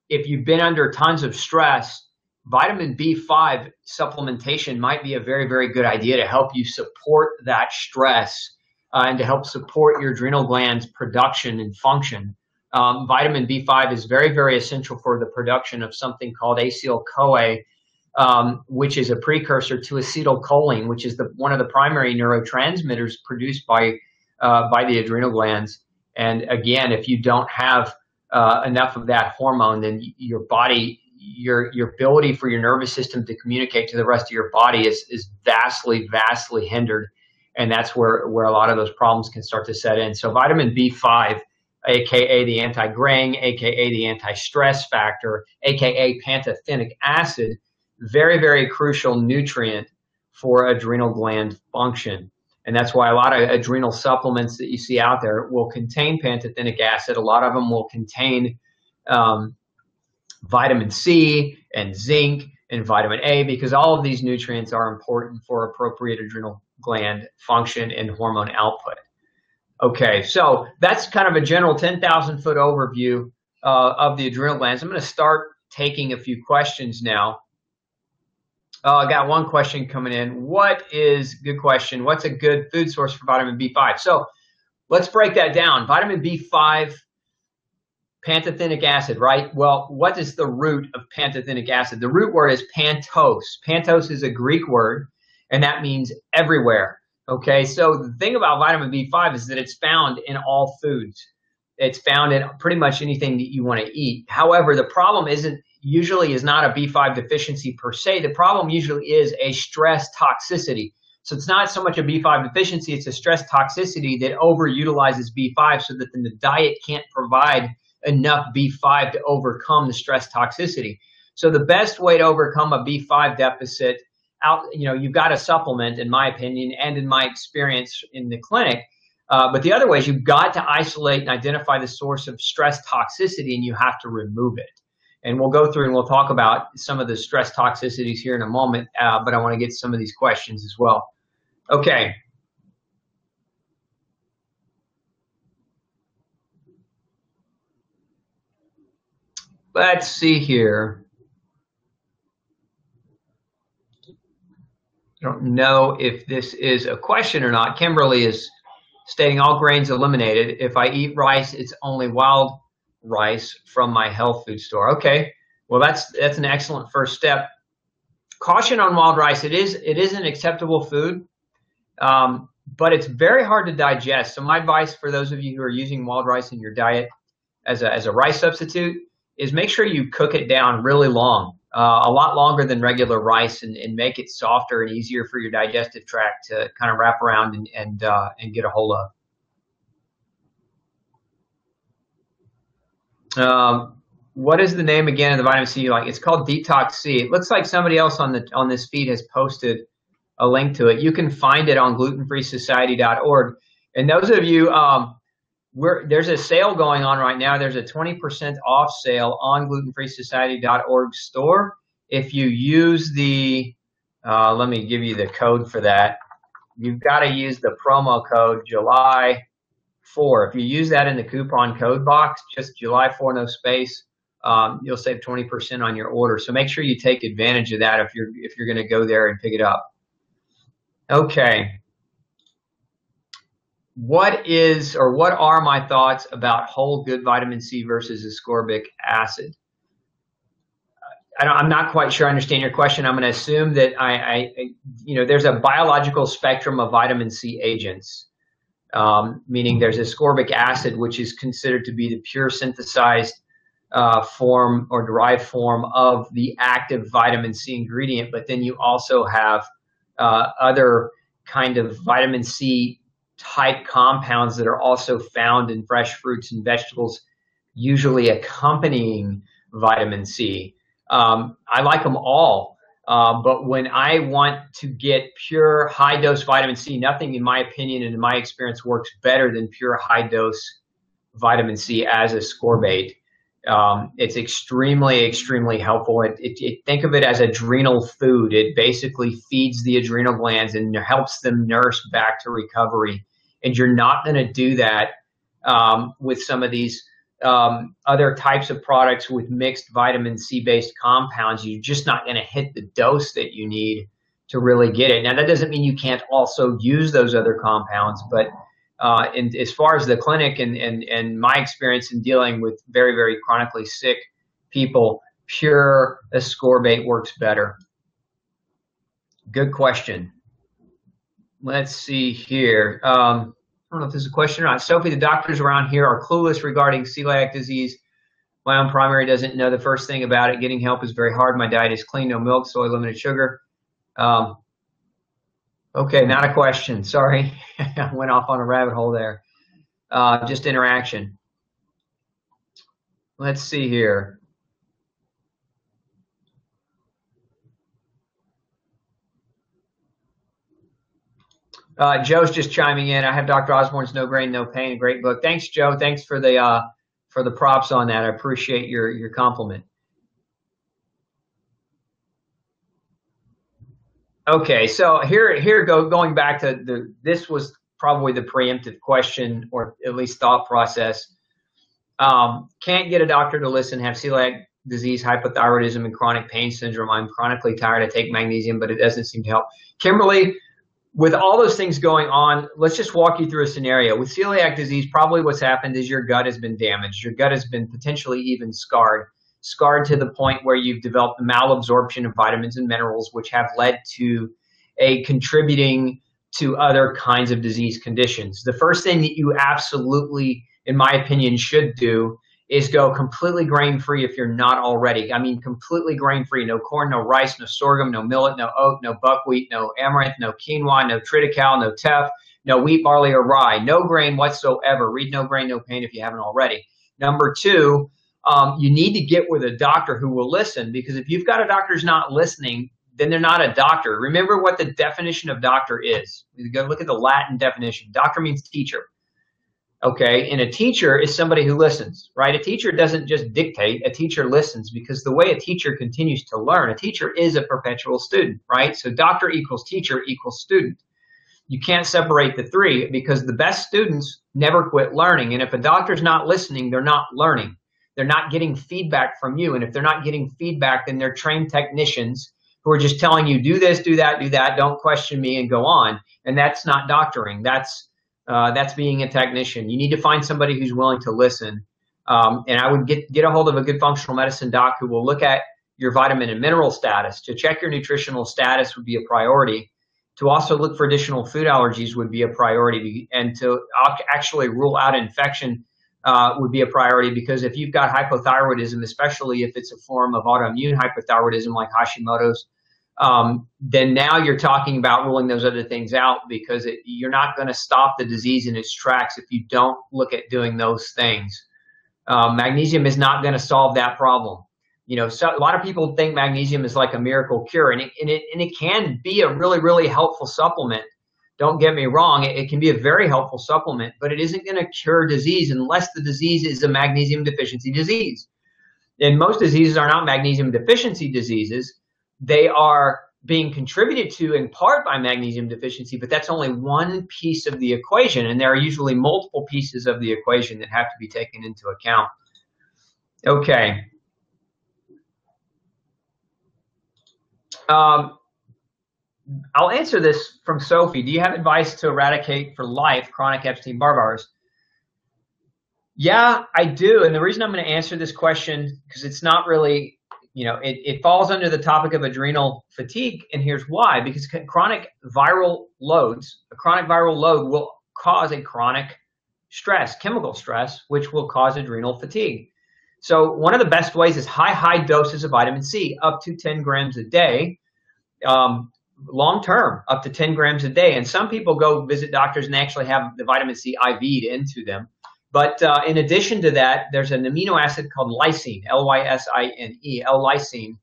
if you've been under tons of stress, vitamin B5 supplementation might be a very, very good idea to help you support that stress and to help support your adrenal glands production and function. Vitamin B5 is very, very essential for the production of something called acyl-CoA, which is a precursor to acetylcholine, which is one of the primary neurotransmitters produced by the adrenal glands. And again, if you don't have enough of that hormone, then your body, your ability for your nervous system to communicate to the rest of your body is vastly, vastly hindered. And that's where a lot of those problems can start to set in. So vitamin B5, aka the anti-graying, aka the anti-stress factor, aka pantothenic acid, very, very crucial nutrient for adrenal gland function. And that's why a lot of adrenal supplements that you see out there will contain pantothenic acid. A lot of them will contain vitamin C and zinc and vitamin A, because all of these nutrients are important for appropriate adrenal gland function and hormone output. Okay, so that's kind of a general 10,000-foot overview of the adrenal glands. I'm going to start taking a few questions now. I got one question coming in. Good question. What's a good food source for vitamin B5? So let's break that down. Vitamin B5, pantothenic acid, right? Well, what is the root of pantothenic acid? The root word is pantos. Pantos is a Greek word, and that means everywhere. Okay, so the thing about vitamin B5 is that it's found in all foods. It's found in pretty much anything that you want to eat. However, the problem usually is not a B5 deficiency per se. The problem usually is a stress toxicity. So it's not so much a B5 deficiency, it's a stress toxicity that overutilizes B5 so that then the diet can't provide enough B5 to overcome the stress toxicity. So the best way to overcome a B5 deficit, you've got to supplement, in my opinion, and in my experience in the clinic. But the other way is you've got to isolate and identify the source of stress toxicity, and you have to remove it. And we'll go through and we'll talk about some of the stress toxicities here in a moment, but I want to get some of these questions as well. Okay. Let's see here. I don't know if this is a question or not. Kimberly is stating all grains eliminated. If I eat rice, it's only wild rice from my health food store. Okay, well that's an excellent first step. Caution on wild rice. It is an acceptable food, but it's very hard to digest. So my advice for those of you who are using wild rice in your diet as a rice substitute is make sure you cook it down really long, a lot longer than regular rice, and make it softer and easier for your digestive tract to kind of wrap around and get a hold of. What is the name again of the vitamin C you like? It's called Detox C. It looks like somebody else on this feed has posted a link to it. You can find it on glutenfreesociety.org. And those of you, there's a sale going on right now. There's a 20% off sale on glutenfreesociety.org store. If you use the, let me give you the code for that. You've got to use the promo code July 4. If you use that in the coupon code box, just July 4, no space, you'll save 20% on your order. So make sure you take advantage of that if you're going to go there and pick it up. Okay. What are my thoughts about whole good vitamin C versus ascorbic acid? I'm not quite sure I understand your question. I'm going to assume that there's a biological spectrum of vitamin C agents. Meaning there's ascorbic acid, which is considered to be the pure synthesized form or derived form of the active vitamin C ingredient. But then you also have other kind of vitamin C type compounds that are also found in fresh fruits and vegetables, usually accompanying vitamin C. I like them all. But when I want to get pure high-dose vitamin C, nothing, in my opinion and in my experience, works better than pure high-dose vitamin C as ascorbate. It's extremely, extremely helpful. Think of it as adrenal food. It basically feeds the adrenal glands and helps them nurse back to recovery. And you're not going to do that with some of these other types of products with mixed vitamin C-based compounds. You're just not going to hit the dose that you need to really get it. Now, that doesn't mean you can't also use those other compounds, but as far as the clinic and my experience in dealing with very, very chronically sick people, pure ascorbate works better. Good question. Let's see here. I don't know if this is a question or not. Sophie, the doctors around here are clueless regarding celiac disease. My own primary doesn't know the first thing about it. Getting help is very hard. My diet is clean, no milk, soy, limited sugar. Okay, not a question. Sorry. I went off on a rabbit hole there. Just interaction. Let's see here. Joe's just chiming in. I have Dr. Osborne's No Grain, No Pain, a great book. Thanks, Joe. Thanks for the props on that. I appreciate your compliment. Okay, so going back to this was probably the preemptive question, or at least thought process. Can't get a doctor to listen, have celiac disease, hypothyroidism, and chronic pain syndrome. I'm chronically tired. I take magnesium, but it doesn't seem to help. Kimberly, with all those things going on, let's just walk you through a scenario. With celiac disease, probably what's happened is your gut has been damaged. Your gut has been potentially even scarred to the point where you've developed malabsorption of vitamins and minerals, which have led to a contributing to other kinds of disease conditions. The first thing that you absolutely, in my opinion, should do is go completely grain-free if you're not already. I mean, completely grain-free. No corn, no rice, no sorghum, no millet, no oat, no buckwheat, no amaranth, no quinoa, no triticale, no teff, no wheat, barley, or rye. No grain whatsoever. Read No Grain, No Pain if you haven't already. Number two, you need to get with a doctor who will listen, because if you've got a doctor who's not listening, then they're not a doctor. Remember what the definition of doctor is. You go look at the Latin definition. Doctor means teacher. Okay, and a teacher is somebody who listens, right? A teacher doesn't just dictate, a teacher listens, because the way a teacher continues to learn, a teacher is a perpetual student, right? So doctor equals teacher equals student. You can't separate the three, because the best students never quit learning. And if a doctor's not listening, they're not learning. They're not getting feedback from you. And if they're not getting feedback, then they're trained technicians who are just telling you, do this, do that, don't question me, and go on. And that's not doctoring. That's being a technician. You need to find somebody who's willing to listen. And I would get a hold of a good functional medicine doc who will look at your vitamin and mineral status. To check your nutritional status would be a priority. To also look for additional food allergies would be a priority. And to actually rule out infection would be a priority, because if you've got hypothyroidism, especially if it's a form of autoimmune hypothyroidism like Hashimoto's, then now you're talking about ruling those other things out, because you're not going to stop the disease in its tracks if you don't look at doing those things. Magnesium is not going to solve that problem. You know, so a lot of people think magnesium is like a miracle cure, and it can be a really, really helpful supplement. Don't get me wrong, it can be a very helpful supplement, but it isn't going to cure disease unless the disease is a magnesium deficiency disease. And most diseases are not magnesium deficiency diseases. They are being contributed to in part by magnesium deficiency, but that's only one piece of the equation, and there are usually multiple pieces of the equation that have to be taken into account. Okay. I'll answer this from Sophie. Do you have advice to eradicate for life chronic Epstein Barr virus? Yeah, I do. And the reason I'm going to answer this question, because it's not really, you know, it falls under the topic of adrenal fatigue. And here's why: because chronic viral loads, a chronic viral load will cause a chronic stress, chemical stress, which will cause adrenal fatigue. So one of the best ways is high doses of vitamin C, up to 10 grams a day. Long term, up to 10 grams a day. And some people go visit doctors and they actually have the vitamin C IV'd into them. But in addition to that, there's an amino acid called lysine, L-Y-S-I-N-E, L-lysine.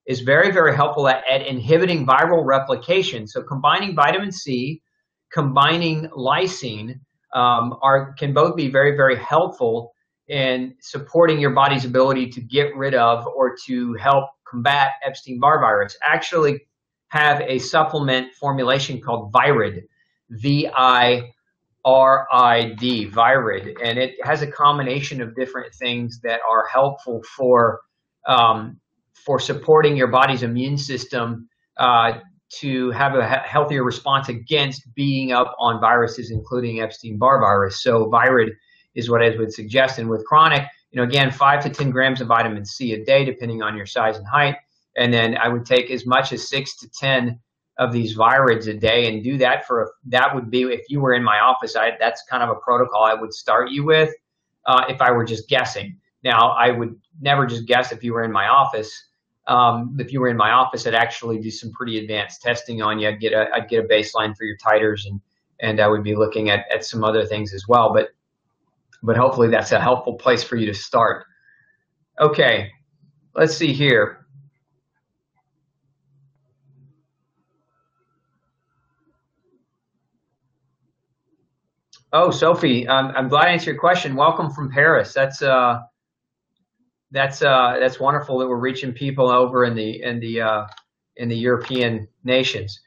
is very, very helpful at inhibiting viral replication. So combining vitamin C, combining lysine can both be very, very helpful in supporting your body's ability to get rid of or to help combat Epstein Barr virus. Actually have a supplement formulation called Virid, VIRID, Virid, and it has a combination of different things that are helpful for supporting your body's immune system to have a healthier response against beating up on viruses, including Epstein Barr virus. So Virid is what I would suggest. And with chronic, again, 5 to 10 grams of vitamin C a day, depending on your size and height. And then I would take as much as 6 to 10 of these Virids a day, and do that that would be, if you were in my office, that's kind of a protocol I would start you with if I were just guessing. Now, I would never just guess if you were in my office. If you were in my office, I'd actually do some pretty advanced testing on you. I'd get a baseline for your titers, and I would be looking at some other things as well. But hopefully that's a helpful place for you to start. Okay, let's see here. Oh, Sophie, I'm glad I answered your question. Welcome from Paris. That's wonderful that we're reaching people over in the European nations.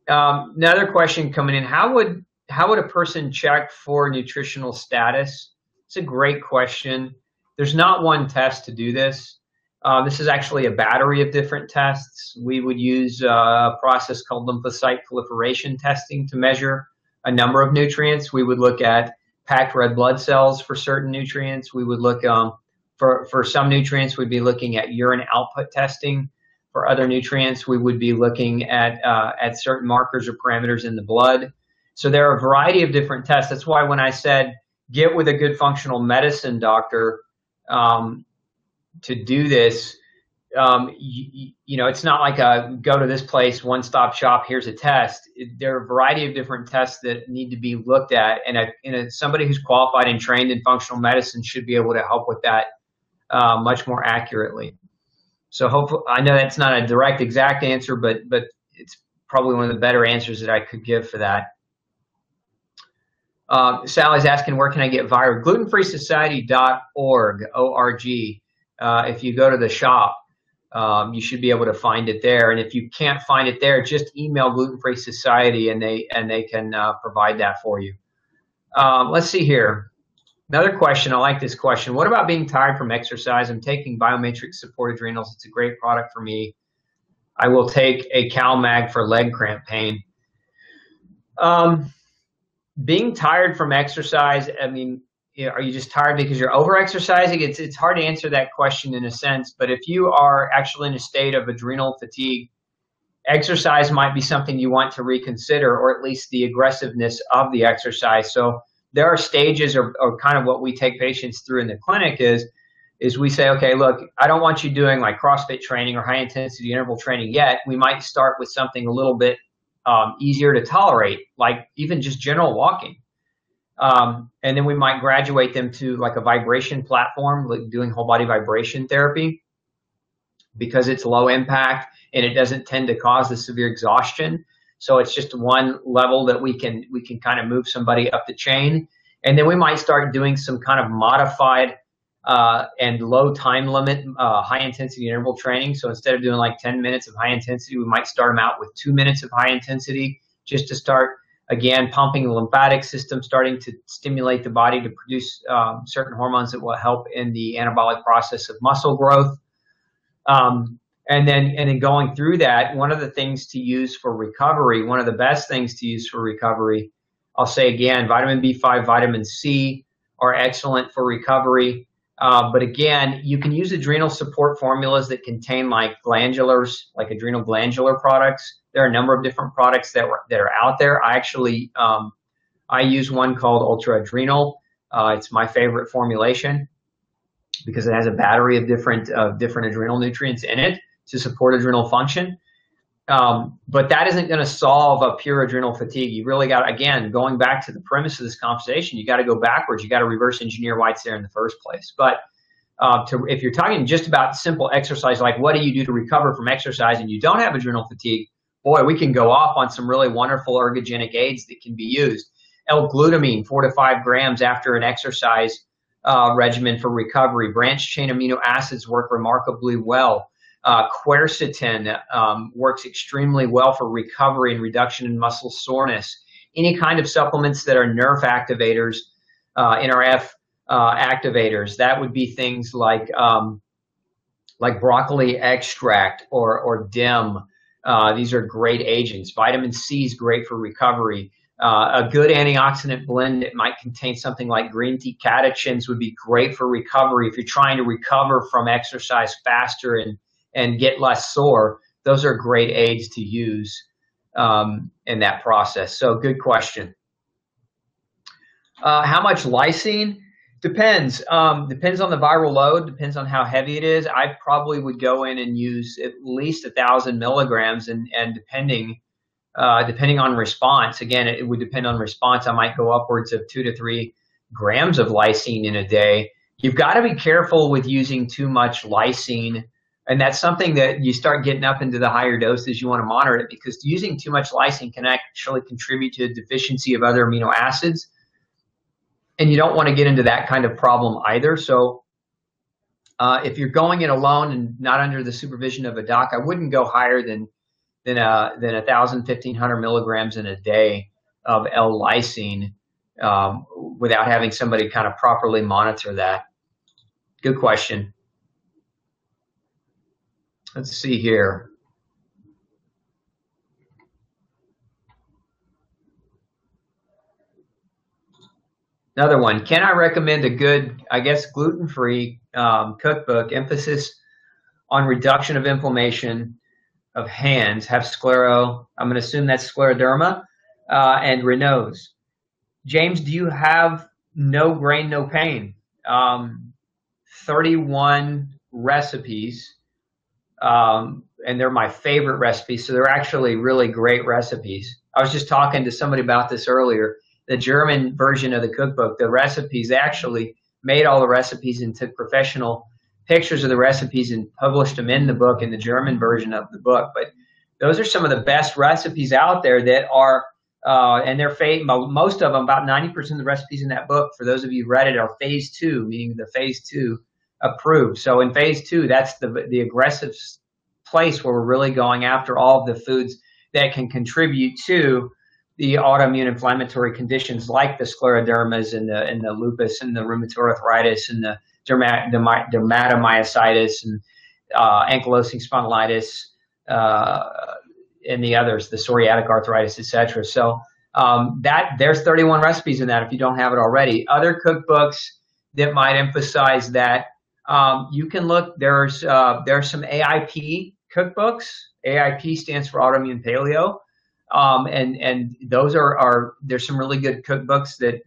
Another question coming in: How would a person check for nutritional status? It's a great question. There's not one test to do this. This is actually a battery of different tests. We would use a process called lymphocyte proliferation testing to measure a number of nutrients. We would look at packed red blood cells for certain nutrients. We would look for some nutrients, we'd be looking at urine output testing. For other nutrients, we would be looking at certain markers or parameters in the blood. So there are a variety of different tests. That's why when I said get with a good functional medicine doctor to do this, it's not like a go to this place, one-stop shop, here's a test. There are a variety of different tests that need to be looked at, and somebody who's qualified and trained in functional medicine should be able to help with that much more accurately. So hopefully, I know that's not a direct, exact answer, but it's probably one of the better answers that I could give for that. Sally's asking, where can I get Virid? Glutenfreesociety.org, O-R-G. If you go to the shop, you should be able to find it there. And if you can't find it there, just email Gluten Free Society and they can provide that for you. Let's see here. Another question. I like this question. What about being tired from exercise? I'm taking Biomatrix Support Adrenals. It's a great product for me. I will take a CalMag for leg cramp pain. Being tired from exercise, I mean, are you just tired because you're over-exercising? It's hard to answer that question in a sense, but if you are actually in a state of adrenal fatigue, exercise might be something you want to reconsider, or at least the aggressiveness of the exercise. So there are stages or kind of what we take patients through in the clinic is we say, okay, look, I don't want you doing like CrossFit training or high-intensity interval training yet. We might start with something a little bit easier to tolerate, like even just general walking. And then we might graduate them to like a vibration platform, like doing whole body vibration therapy, because it's low impact and it doesn't tend to cause the severe exhaustion. So it's just one level that we can kind of move somebody up the chain. And then we might start doing some kind of modified and low time limit high intensity interval training. So instead of doing like 10 minutes of high intensity, we might start them out with 2 minutes of high intensity just to start, again, pumping the lymphatic system, starting to stimulate the body to produce certain hormones that will help in the anabolic process of muscle growth. And then going through that, one of the things to use for recovery, one of the best things to use for recovery, I'll say again, vitamin B5, vitamin C are excellent for recovery. But again, you can use adrenal support formulas that contain like glandulars, like adrenal glandular products. There are a number of different products that are out there. I actually, I use one called Ultra Adrenal. It's my favorite formulation because it has a battery of different adrenal nutrients in it to support adrenal function. But that isn't going to solve a pure adrenal fatigue. You really got, again, going back to the premise of this conversation, you got to go backwards. You got to reverse engineer why it's there in the first place. But if you're talking just about simple exercise, like what do you do to recover from exercise and you don't have adrenal fatigue, boy, we can go off on some really wonderful ergogenic aids that can be used. L-glutamine, 4 to 5 grams after an exercise regimen for recovery. Branch-chain amino acids work remarkably well. Quercetin works extremely well for recovery and reduction in muscle soreness. Any kind of supplements that are nerve activators, NRF activators, that would be things like broccoli extract or DIM. These are great agents. Vitamin C is great for recovery. A good antioxidant blend that might contain something like green tea catechins would be great for recovery. If you're trying to recover from exercise faster and get less sore, those are great aids to use in that process. So good question. How much lysine? Depends. Depends on the viral load. Depends on how heavy it is. I probably would go in and use at least 1,000 milligrams, and depending on response. Again, it would depend on response. I might go upwards of 2 to 3 grams of lysine in a day. You've got to be careful with using too much lysine, and that's something that you start getting up into the higher doses. You want to monitor it, because using too much lysine can actually contribute to a deficiency of other amino acids. And you don't want to get into that kind of problem either. So if you're going it alone and not under the supervision of a doc, I wouldn't go higher than 1,000, 1,500 milligrams in a day of L-lysine without having somebody kind of properly monitor that. Good question. Let's see here. Another one, can I recommend a good, I guess, gluten-free cookbook, emphasis on reduction of inflammation of hands, have sclero, I'm going to assume that's scleroderma, and Raynaud's. James, do you have No Grain, No Pain? 31 recipes, and they're my favorite recipes, so they're actually really great recipes. I was just talking to somebody about this earlier. The German version of the cookbook, the recipes, they actually made all the recipes and took professional pictures of the recipes and published them in the book, in the German version of the book. But those are some of the best recipes out there that are, and they're most of them, about 90% of the recipes in that book, for those of you who read it, are phase 2, meaning the phase 2 approved. So in phase 2, that's the aggressive place where we're really going after all of the foods that can contribute to the autoimmune inflammatory conditions like the sclerodermas and the lupus and the rheumatoid arthritis and the dermatomyositis and ankylosing spondylitis and the others, the psoriatic arthritis, etc. So there's 31 recipes in that if you don't have it already. Other cookbooks that might emphasize that, you can look. There's some AIP cookbooks. AIP stands for autoimmune paleo. And those there's some really good cookbooks that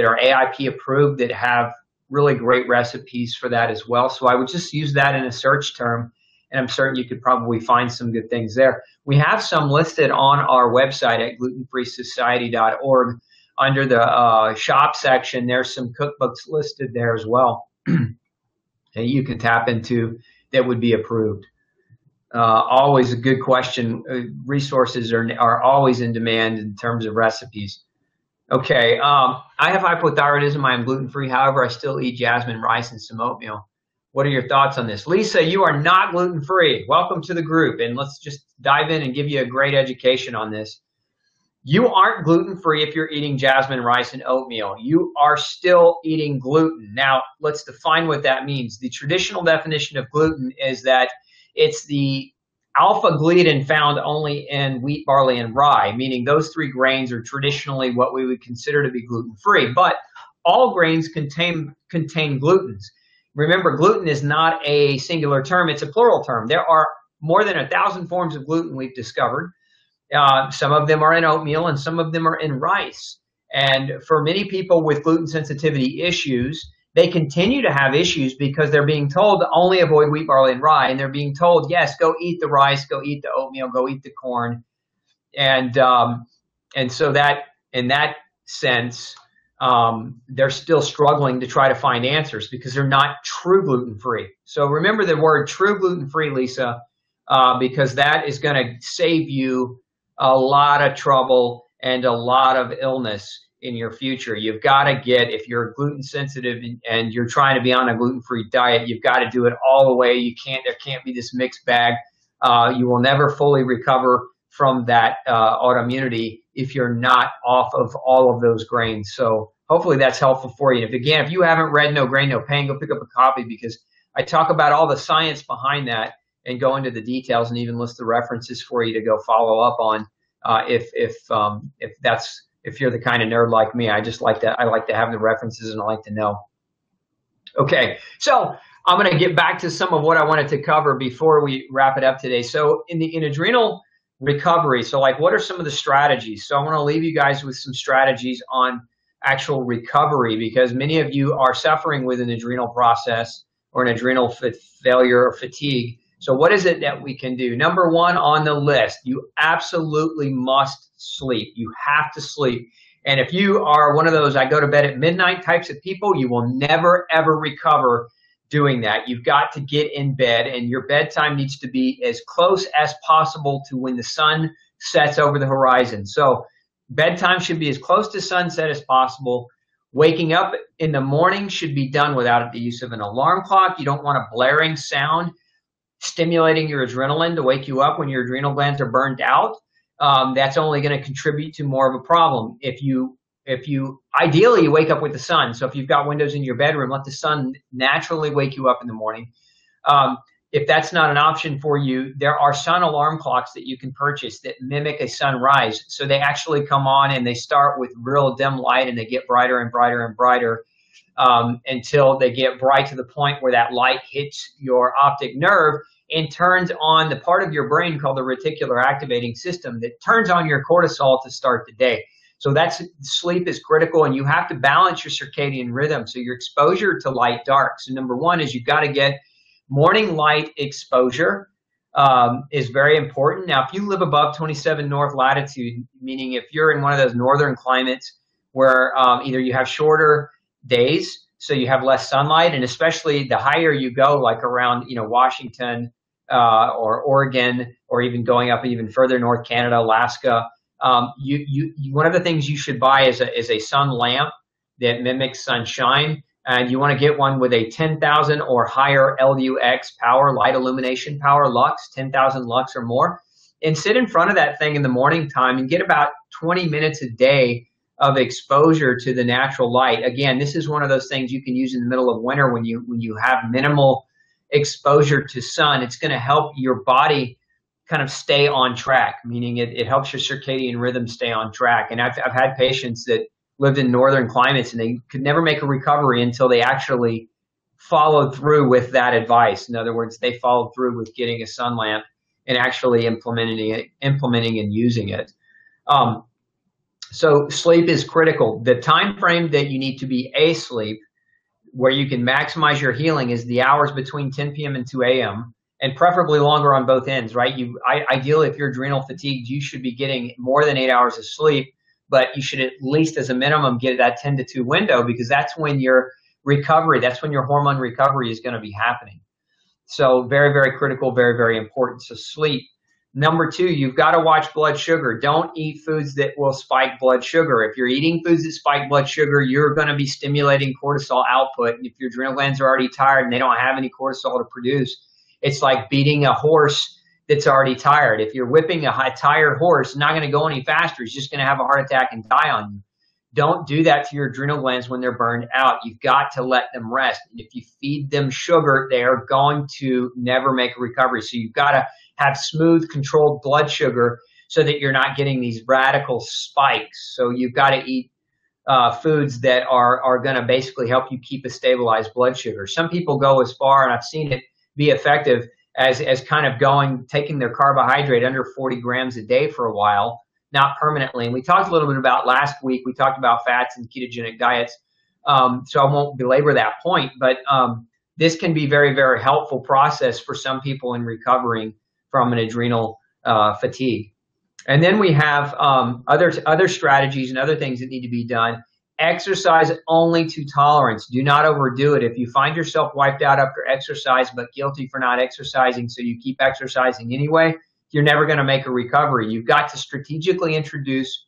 are AIP approved that have really great recipes for that as well. So I would just use that in a search term, and I'm certain you could probably find some good things there. We have some listed on our website at glutenfreesociety.org under the shop section. There's some cookbooks listed there as well that you can tap into that would be approved. Always a good question. Resources are always in demand in terms of recipes. Okay, I have hypothyroidism. I am gluten-free. However, I still eat jasmine rice and some oatmeal. What are your thoughts on this? Lisa, you are not gluten-free. Welcome to the group, and let's just dive in and give you a great education on this. You aren't gluten-free if you're eating jasmine rice and oatmeal. You are still eating gluten. Now, let's define what that means. The traditional definition of gluten is that it's the alpha-gliadin found only in wheat, barley, and rye, meaning those 3 grains are traditionally what we would consider to be gluten-free. But all grains contain glutens. Remember, gluten is not a singular term. It's a plural term. There are more than 1,000 forms of gluten we've discovered. Some of them are in oatmeal and some of them are in rice. And for many people with gluten sensitivity issues, they continue to have issues because they're being told to only avoid wheat, barley, and rye. And they're being told, yes, go eat the rice, go eat the oatmeal, go eat the corn. And so that, in that sense, they're still struggling to try to find answers because they're not true gluten-free. So remember the word true gluten-free, Lisa, because that is going to save you a lot of trouble and a lot of illness in your future. You've got to get, if you're gluten sensitive and you're trying to be on a gluten-free diet, you've got to do it all the way. There can't be this mixed bag. You will never fully recover from that autoimmunity if you're not off of all of those grains. So hopefully that's helpful for you. And if you haven't read No Grain, No Pain, go pick up a copy, because I talk about all the science behind that and go into the details and even list the references for you to go follow up on if you're the kind of nerd like me. I like to have the references and I like to know. Okay, so I'm going to get back to some of what I wanted to cover before we wrap it up today. So in adrenal recovery, so like what are some of the strategies? So I want to leave you guys with some strategies on actual recovery, because many of you are suffering with an adrenal process or an adrenal failure or fatigue. So what is it that we can do? Number one on the list, you absolutely must sleep. You have to sleep. And if you are one of those I go to bed at midnight types of people, you will never, ever recover doing that. You've got to get in bed, and your bedtime needs to be as close as possible to when the sun sets over the horizon. So bedtime should be as close to sunset as possible. Waking up in the morning should be done without the use of an alarm clock. You don't want a blaring sound stimulating your adrenaline to wake you up when your adrenal glands are burned out. That's only going to contribute to more of a problem. Ideally you wake up with the sun. So if you've got windows in your bedroom, let the sun naturally wake you up in the morning. If that's not an option for you, there are sun alarm clocks that you can purchase that mimic a sunrise. So they actually come on and they start with real dim light, and they get brighter and brighter and brighter until they get bright to the point where that light hits your optic nerve and turns on the part of your brain called the reticular activating system that turns on your cortisol to start the day. So sleep is critical, and you have to balance your circadian rhythm. So your exposure to light dark. So number one is you've got to get morning light exposure is very important. Now, if you live above 27 north latitude, meaning if you're in one of those northern climates where either you have shorter days, so you have less sunlight, and especially the higher you go, like around Washington or Oregon, or even going up even further north, Canada, Alaska, one of the things you should buy is a sun lamp that mimics sunshine. And you want to get one with a 10,000 or higher LUX power, light illumination power, lux, 10,000 lux or more, and sit in front of that thing in the morning time and get about 20 minutes a day of exposure to the natural light. Again, this is one of those things you can use in the middle of winter when you have minimal exposure to sun. It's going to help your body kind of stay on track, meaning it helps your circadian rhythm stay on track. And I've had patients that lived in northern climates and they could never make a recovery until they actually followed through with that advice. In other words, they followed through with getting a sun lamp and actually implementing and using it. So sleep is critical. The time frame that you need to be asleep, where you can maximize your healing, is the hours between 10 p.m. and 2 a.m. and preferably longer on both ends, right? Ideally, if you're adrenal fatigued, you should be getting more than 8 hours of sleep, but you should at least as a minimum get that 10 to 2 window, because that's when your recovery, that's when your hormone recovery is going to be happening. So very, very critical, very, very important. So sleep. Number two, you've got to watch blood sugar. Don't eat foods that will spike blood sugar. If you're eating foods that spike blood sugar, you're going to be stimulating cortisol output. If your adrenal glands are already tired and they don't have any cortisol to produce, it's like beating a horse that's already tired. If you're whipping a tired horse, it's not going to go any faster. It's just going to have a heart attack and die on you. Don't do that to your adrenal glands when they're burned out. You've got to let them rest. And if you feed them sugar, they are going to never make a recovery. So you've got to have smooth, controlled blood sugar so that you're not getting these radical spikes. So you've got to eat foods that are going to basically help you keep a stabilized blood sugar. Some people go as far, and I've seen it be effective, as kind of taking their carbohydrate under 40 grams a day for a while, not permanently. And we talked a little bit about last week, we talked about fats and ketogenic diets. So I won't belabor that point, but this can be very, very helpful process for some people in recovering from an adrenal fatigue. And then we have other strategies and other things that need to be done. Exercise only to tolerance. Do not overdo it. If you find yourself wiped out after exercise but guilty for not exercising, so you keep exercising anyway, you're never going to make a recovery. You've got to strategically introduce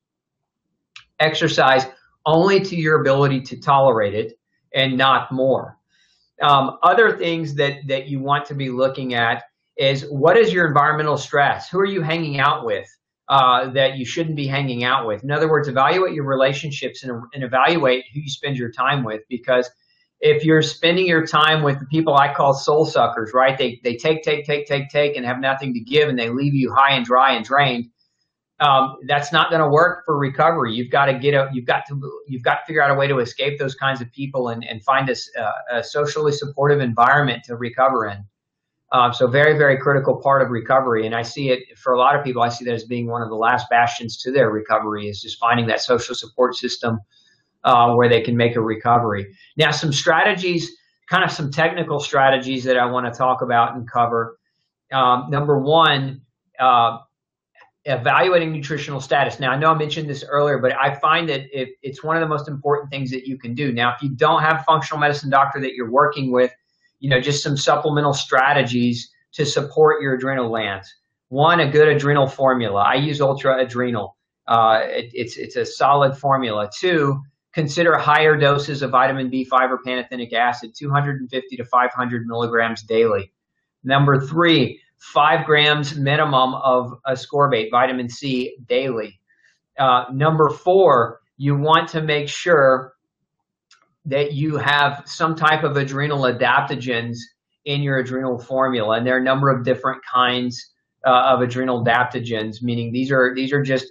exercise only to your ability to tolerate it and not more. Other things that you want to be looking at is, what is your environmental stress? Who are you hanging out with that you shouldn't be hanging out with? In other words, evaluate your relationships and evaluate who you spend your time with, because if you're spending your time with the people I call soul suckers, right? They take and have nothing to give, and they leave you high and dry and drained. That's not going to work for recovery. You've got to figure out a way to escape those kinds of people and find a socially supportive environment to recover in. So very, very critical part of recovery. And I see it for a lot of people. I see that as being one of the last bastions to their recovery, is just finding that social support system where they can make a recovery. Now, some strategies, kind of some technical strategies that I want to talk about and cover. Number one, evaluating nutritional status. Now, I know I mentioned this earlier, but I find that it's one of the most important things that you can do. Now, if you don't have a functional medicine doctor that you're working with, just some supplemental strategies to support your adrenal glands. One, a good adrenal formula. I use Ultra Adrenal. It's a solid formula. Two, consider higher doses of vitamin B5 or pantothenic acid, 250 to 500 milligrams daily. Number three, 5 grams minimum of ascorbate, vitamin C, daily. Number four, you want to make sure that you have some type of adrenal adaptogens in your adrenal formula. And there are a number of different kinds of adrenal adaptogens, meaning these are just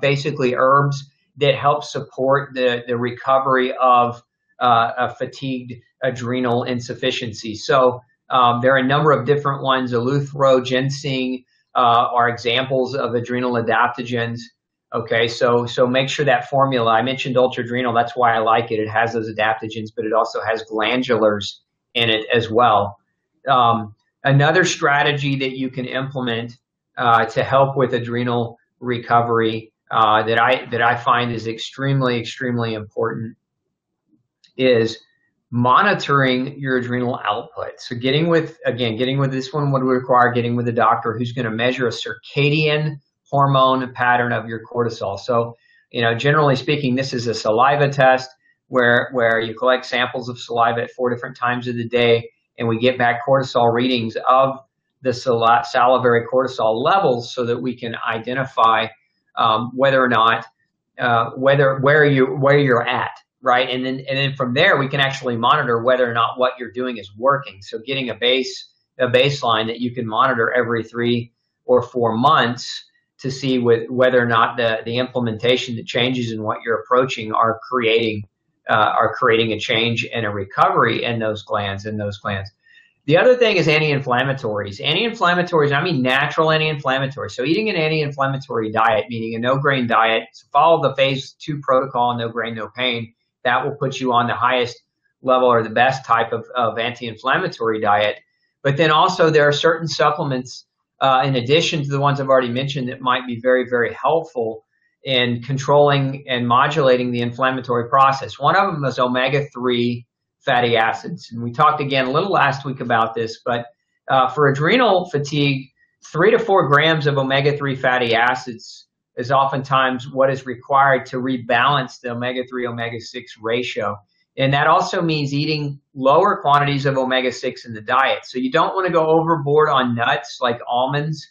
basically herbs that help support the recovery of a fatigued adrenal insufficiency. So there are a number of different ones. Eleuthero, ginseng are examples of adrenal adaptogens. Okay, so make sure that formula, I mentioned Ultra Adrenal, that's why I like it. It has those adaptogens, but it also has glandulars in it as well. Another strategy that you can implement to help with adrenal recovery that I find is extremely, extremely important is monitoring your adrenal output. So getting with this one would require getting with a doctor who's going to measure a circadian hormone pattern of your cortisol. So, generally speaking, this is a saliva test where you collect samples of saliva at 4 different times of the day, and we get back cortisol readings of the salivary cortisol levels so that we can identify whether or not where you're at, right? And then from there we can actually monitor whether or not what you're doing is working. So getting a baseline that you can monitor every 3 or 4 months to see whether or not the implementation, the changes in what you're approaching are creating a change and a recovery in those glands. The other thing is anti-inflammatories. Anti-inflammatories, I mean natural anti-inflammatories. So eating an anti-inflammatory diet, meaning a no-grain diet, so follow the phase 2 protocol, no grain, no pain. That will put you on the highest level or the best type of anti-inflammatory diet. But then also there are certain supplements in addition to the ones I've already mentioned that might be very, very helpful in controlling and modulating the inflammatory process. One of them is omega-3 fatty acids. And we talked again a little last week about this, but for adrenal fatigue, 3 to 4 grams of omega-3 fatty acids is oftentimes what is required to rebalance the omega-3, omega-6 ratio. And that also means eating lower quantities of omega-6 in the diet. So you don't want to go overboard on nuts like almonds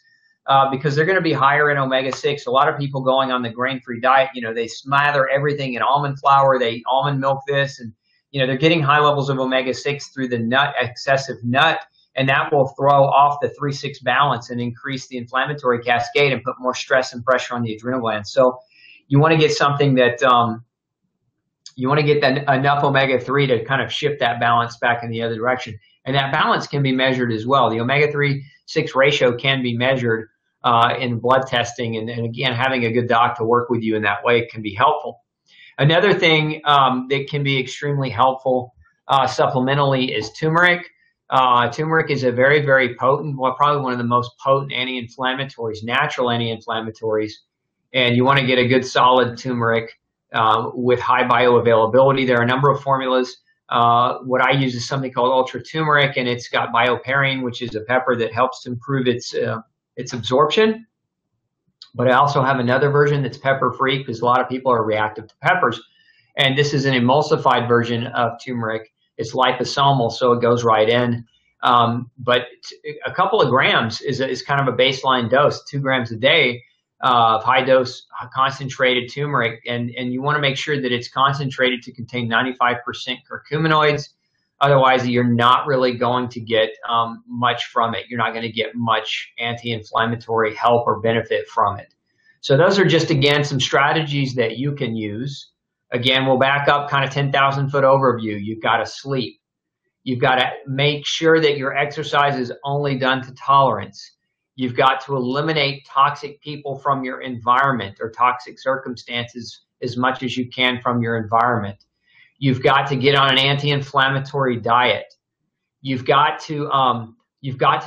because they're going to be higher in omega-6. A lot of people going on the grain-free diet, they smother everything in almond flour, they almond milk this, and they're getting high levels of omega-6 through the excessive nut, and that will throw off the 3-6 balance and increase the inflammatory cascade and put more stress and pressure on the adrenal glands. So you want to get something that you want to get enough omega-3 to kind of shift that balance back in the other direction. And that balance can be measured as well. The omega-3/6 ratio can be measured in blood testing. And again, having a good doc to work with you in that way can be helpful. Another thing that can be extremely helpful supplementally is turmeric. Turmeric is a very, very potent, probably one of the most potent anti-inflammatories, natural anti-inflammatories. And you want to get a good solid turmeric with high bioavailability. There are a number of formulas. What I use is something called ultra turmeric, and it's got bioperine, which is a pepper that helps to improve its absorption. But I also have another version that's pepper free because a lot of people are reactive to peppers. And this is an emulsified version of turmeric. It's liposomal, so it goes right in. But a couple of grams is kind of a baseline dose, 2 grams a day of high dose concentrated turmeric. And you want to make sure that it's concentrated to contain 95% curcuminoids. Otherwise, you're not really going to get much from it. You're not going to get much anti-inflammatory help or benefit from it. So those are just, again, some strategies that you can use. Again, we'll back up kind of 10,000 foot overview. You've got to sleep. You've got to make sure that your exercise is only done to tolerance. You've got to eliminate toxic people from your environment or toxic circumstances as much as you can from your environment. You've got to get on an anti-inflammatory diet. You've got to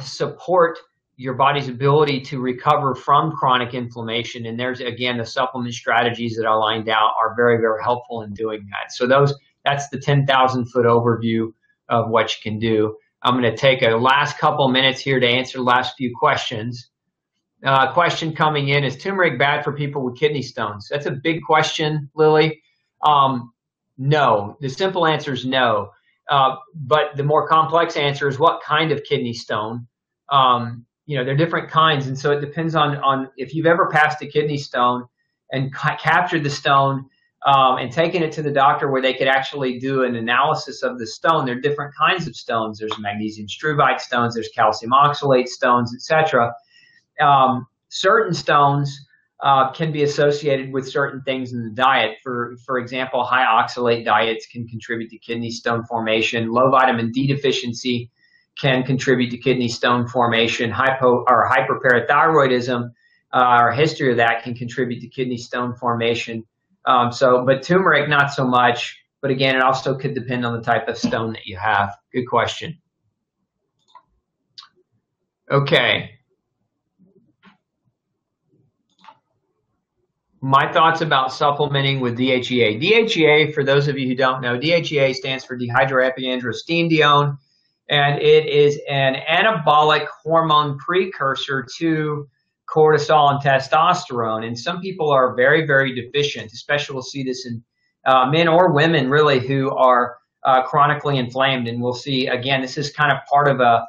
support your body's ability to recover from chronic inflammation. And there's, again, the supplement strategies that I lined out are very, very helpful in doing that. So that's the 10,000 foot overview of what you can do. I'm going to take a last couple minutes here to answer the last few questions. Question coming in, is turmeric bad for people with kidney stones? That's a big question, Lily. No. The simple answer is no. But the more complex answer is what kind of kidney stone? There are different kinds, and so it depends on if you've ever passed a kidney stone and captured the stone and taken it to the doctor where they could actually do an analysis of the stone. There are different kinds of stones. There's magnesium struvite stones, there's calcium oxalate stones, etc. Certain stones can be associated with certain things in the diet. For example, high oxalate diets can contribute to kidney stone formation. Low vitamin D deficiency can contribute to kidney stone formation. Hyperparathyroidism, or history of that, can contribute to kidney stone formation. But turmeric, not so much. But again, it also could depend on the type of stone that you have. Good question. Okay. My thoughts about supplementing with DHEA. DHEA, for those of you who don't know, DHEA stands for dehydroepiandrosterone, and it is an anabolic hormone precursor to cortisol and testosterone. And some people are very, very deficient, especially we'll see this in men or women, really, who are chronically inflamed. And we'll see, again, this is kind of part of a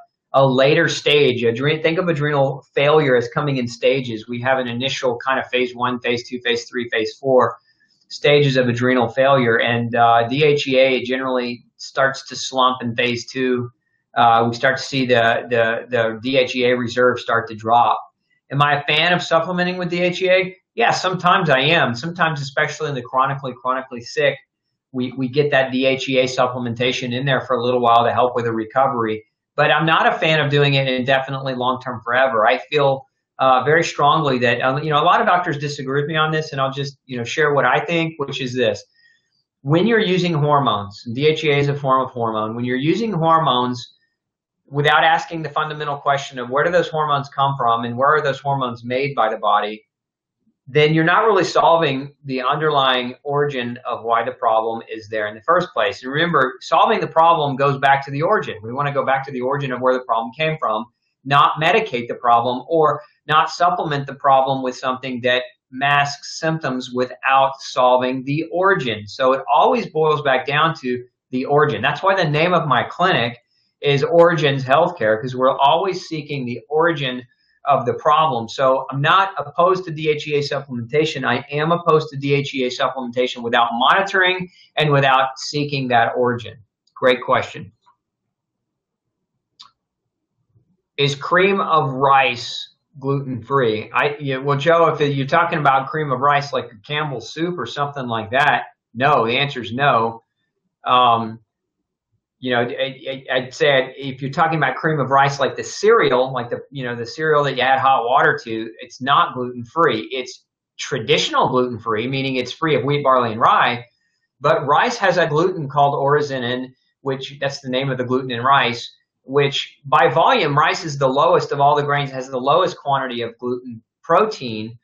later stage. Think of adrenal failure as coming in stages. We have an initial kind of phase 1, phase 2, phase 3, phase 4 stages of adrenal failure. And DHEA generally starts to slump in phase 2. We start to see the DHEA reserve start to drop. Am I a fan of supplementing with DHEA? Yeah, sometimes I am. Sometimes, especially in the chronically sick, we get that DHEA supplementation in there for a little while to help with the recovery. But I'm not a fan of doing it indefinitely, long-term, forever. I feel very strongly that, a lot of doctors disagree with me on this, and I'll just, share what I think, which is this. When you're using hormones, and DHEA is a form of hormone, when you're using hormones without asking the fundamental question of where do those hormones come from and where are those hormones made by the body, then you're not really solving the underlying origin of why the problem is there in the first place. And remember, solving the problem goes back to the origin. We want to go back to the origin of where the problem came from, not medicate the problem or not supplement the problem with something that masks symptoms without solving the origin. So it always boils back down to the origin. That's why the name of my clinic is Origins Healthcare, because we're always seeking the origin of the problem. So I'm not opposed to DHEA supplementation. I am opposed to DHEA supplementation without monitoring and without seeking that origin. Great question. Is cream of rice gluten-free? Well, Joe, if you're talking about cream of rice like a Campbell's soup or something like that, no, the answer is no. I'd say if you're talking about cream of rice like the cereal, like the cereal that you add hot water to, it's not gluten-free. It's traditional gluten-free, meaning it's free of wheat, barley, and rye. But rice has a gluten called orezinin, which that's the name of the gluten in rice, which by volume, rice is the lowest of all the grains, has the lowest quantity of gluten protein.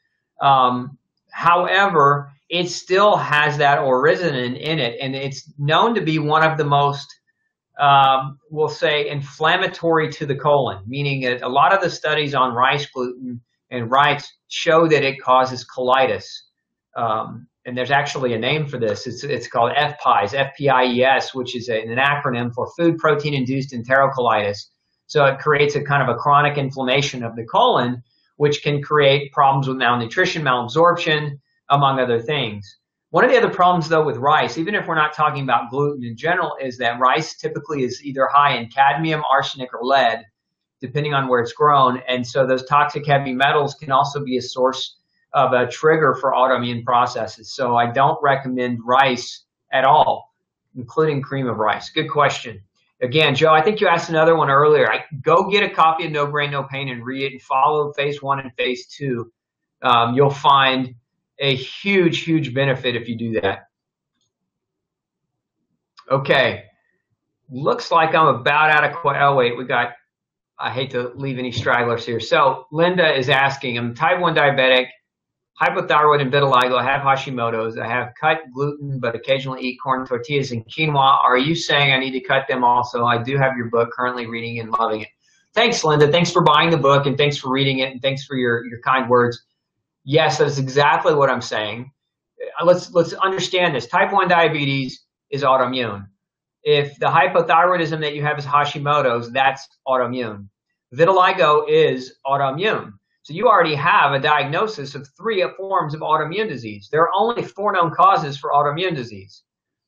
However, it still has that ornithine in it, and it's known to be one of the most, we'll say, inflammatory to the colon, meaning that a lot of the studies on rice gluten and rice show that it causes colitis. And there's actually a name for this. It's called FPIES, FPIES, which is an acronym for food protein induced enterocolitis. So it creates a kind of a chronic inflammation of the colon, which can create problems with malnutrition, malabsorption, among other things. One of the other problems, though, with rice, even if we're not talking about gluten in general, is that rice typically is either high in cadmium, arsenic, or lead, depending on where it's grown. And so those toxic heavy metals can also be a source of a trigger for autoimmune processes. So I don't recommend rice at all, including cream of rice. Good question. Again, Joe, I think you asked another one earlier. Go get a copy of No Grain, No Pain and read it and follow phase 1 and phase 2. You'll find a huge, huge benefit if you do that. Okay. Looks like I'm about out of questions. Oh, wait, I hate to leave any stragglers here. So Linda is asking, I'm type 1 diabetic, hypothyroid and vitiligo. I have Hashimoto's. I have cut gluten, but occasionally eat corn tortillas and quinoa. Are you saying I need to cut them also? I do have your book, currently reading and loving it. Thanks, Linda. Thanks for buying the book, and thanks for reading it, and thanks for your kind words. Yes, that's exactly what I'm saying. Let's understand this. Type 1 diabetes is autoimmune. If the hypothyroidism that you have is Hashimoto's, that's autoimmune. Vitiligo is autoimmune. So you already have a diagnosis of 3 forms of autoimmune disease. There are only 4 known causes for autoimmune disease.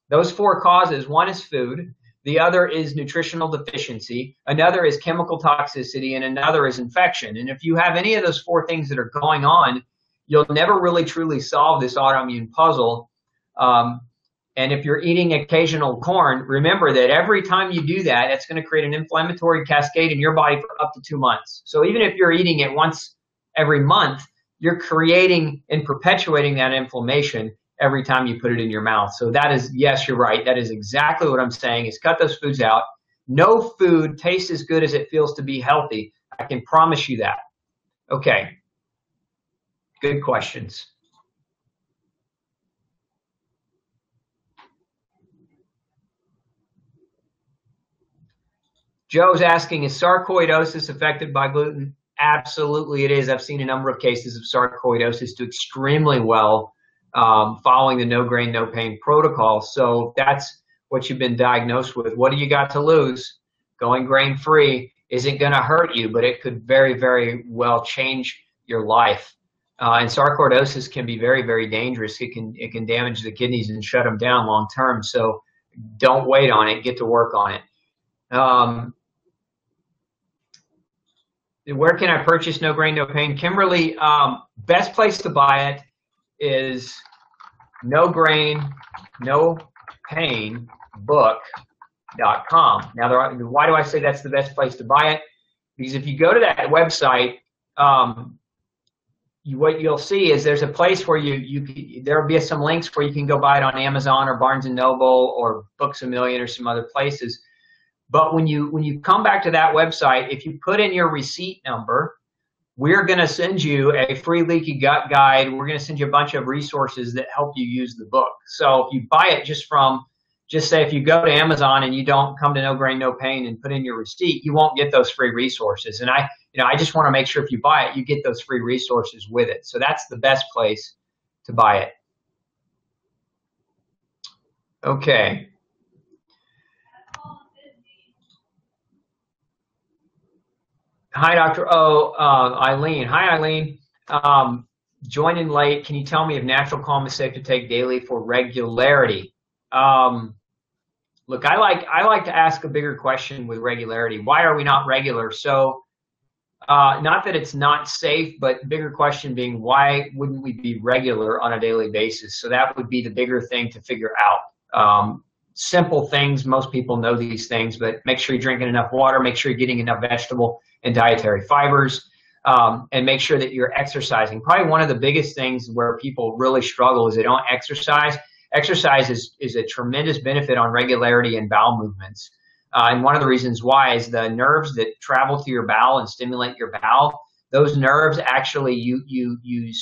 Those 4 causes, one is food, the other is nutritional deficiency, another is chemical toxicity, and another is infection. And if you have any of those 4 things that are going on, you'll never really truly solve this autoimmune puzzle. And if you're eating occasional corn, remember that every time you do that, it's going to create an inflammatory cascade in your body for up to 2 months. So even if you're eating it once every month, you're creating and perpetuating that inflammation every time you put it in your mouth. So that is, yes, you're right. That is exactly what I'm saying, is cut those foods out. No food tastes as good as it feels to be healthy. I can promise you that. Okay. Good questions. Joe's asking, is sarcoidosis affected by gluten? Absolutely it is. I've seen a number of cases of sarcoidosis do extremely well following the No Grain, No Pain protocol. So that's what you've been diagnosed with. What do you got to lose? Going grain-free isn't going to hurt you, but it could very, very well change your life. And sarcoidosis can be very, very dangerous. It can damage the kidneys and shut them down long term. So don't wait on it. Get to work on it. Where can I purchase No Grain, No Pain? Kimberly, best place to buy it is No Grain, No Pain book.com. Now, why do I say that's the best place to buy it? Because if you go to that website, what you'll see is there's a place where there will be some links where you can go buy it on Amazon or Barnes & Noble or Books A Million or some other places. But when you come back to that website, if you put in your receipt number, we're going to send you a free leaky gut guide. We're going to send you a bunch of resources that help you use the book. So if you buy it just say if you go to Amazon and you don't come to No Grain, No Pain and put in your receipt, you won't get those free resources. And I just want to make sure if you buy it, you get those free resources with it. So that's the best place to buy it. Okay. Hi, Dr. O. Eileen. Hi, Eileen. Joining late. Can you tell me if natural calm is safe to take daily for regularity? Look, I like to ask a bigger question with regularity. Why are we not regular? So, not that it's not safe, but bigger question being, why wouldn't we be regular on a daily basis? So that would be the bigger thing to figure out. Simple things, most people know these things, but make sure you're drinking enough water, make sure you're getting enough vegetable and dietary fibers, and make sure that you're exercising. Probably one of the biggest things where people really struggle is they don't exercise. Exercise is a tremendous benefit on regularity and bowel movements. And one of the reasons why is the nerves that travel to your bowel and stimulate your bowel those nerves actually, you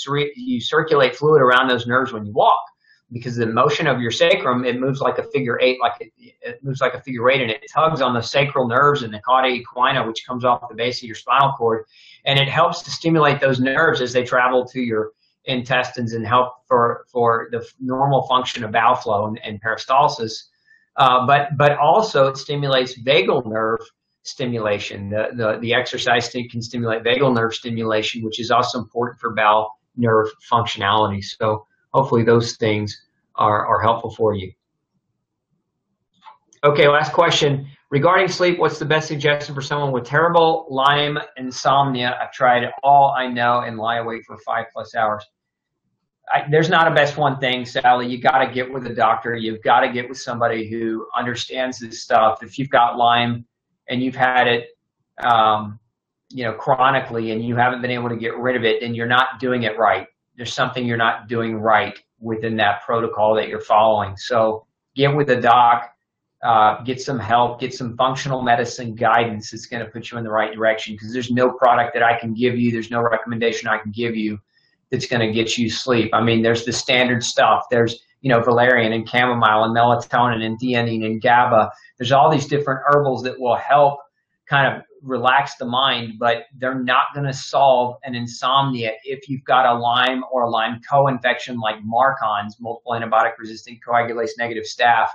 circulate fluid around those nerves when you walk, because the motion of your sacrum, it moves like a figure eight, it moves like a figure eight, and it tugs on the sacral nerves and the cauda equina, which comes off the base of your spinal cord, and it helps to stimulate those nerves as they travel to your intestines and help for the normal function of bowel flow and peristalsis. But also it stimulates vagal nerve stimulation. The exercise can stimulate vagal nerve stimulation, which is also important for bowel nerve functionality. So hopefully those things are helpful for you. Okay, last question. Regarding sleep, what's the best suggestion for someone with terrible Lyme insomnia? I've tried all I know and lie awake for 5+ hours. There's not a best one thing, Sally. You got to get with a doctor. You've got to get with somebody who understands this stuff. If you've got Lyme and you've had it, chronically, and you haven't been able to get rid of it, then you're not doing it right. There's something you're not doing right within that protocol that you're following. So get with a doc, get some help, get some functional medicine guidance that's going to put you in the right direction, because there's no product that I can give you, there's no recommendation I can give you that's going to get you sleep. I mean, there's the standard stuff. There's, valerian and chamomile and melatonin and theanine and GABA. There's all these different herbals that will help kind of relax the mind, but they're not going to solve an insomnia if you've got a Lyme or a Lyme co-infection like MARCoNS, multiple antibiotic resistant coagulase negative staph,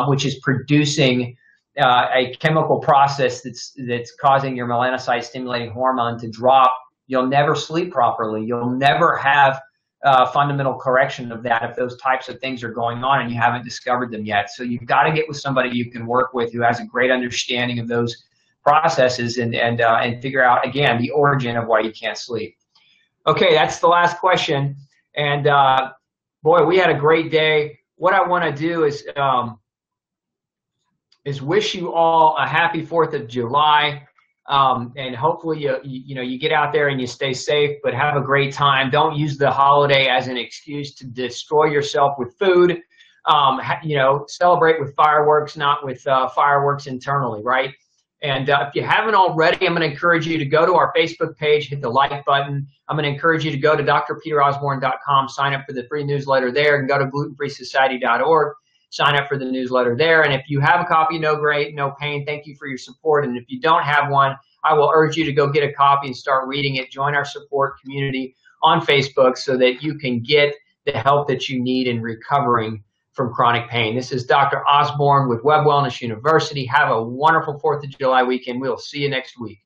which is producing a chemical process that's causing your melanocyte stimulating hormone to drop. You'll never sleep properly. You'll never have fundamental correction of that if those types of things are going on and you haven't discovered them yet. So you've got to get with somebody you can work with who has a great understanding of those processes and figure out, again, the origin of why you can't sleep. Okay, that's the last question. And boy, we had a great day. What I want to do is wish you all a happy 4th of July. And hopefully you get out there and you stay safe, but have a great time. Don't use the holiday as an excuse to destroy yourself with food. Celebrate with fireworks, not with fireworks internally, right? And if you haven't already, I'm going to encourage you to go to our Facebook page, hit the like button. I'm going to encourage you to go to drpeterosborne.com, sign up for the free newsletter there, and go to glutenfreesociety.org. Sign up for the newsletter there. And if you have a copy, no great, no pain. Thank you for your support. And if you don't have one, I will urge you to go get a copy and start reading it. Join our support community on Facebook so that you can get the help that you need in recovering from chronic pain. This is Dr. Osborne with Web Wellness University. Have a wonderful 4th of July weekend. We'll see you next week.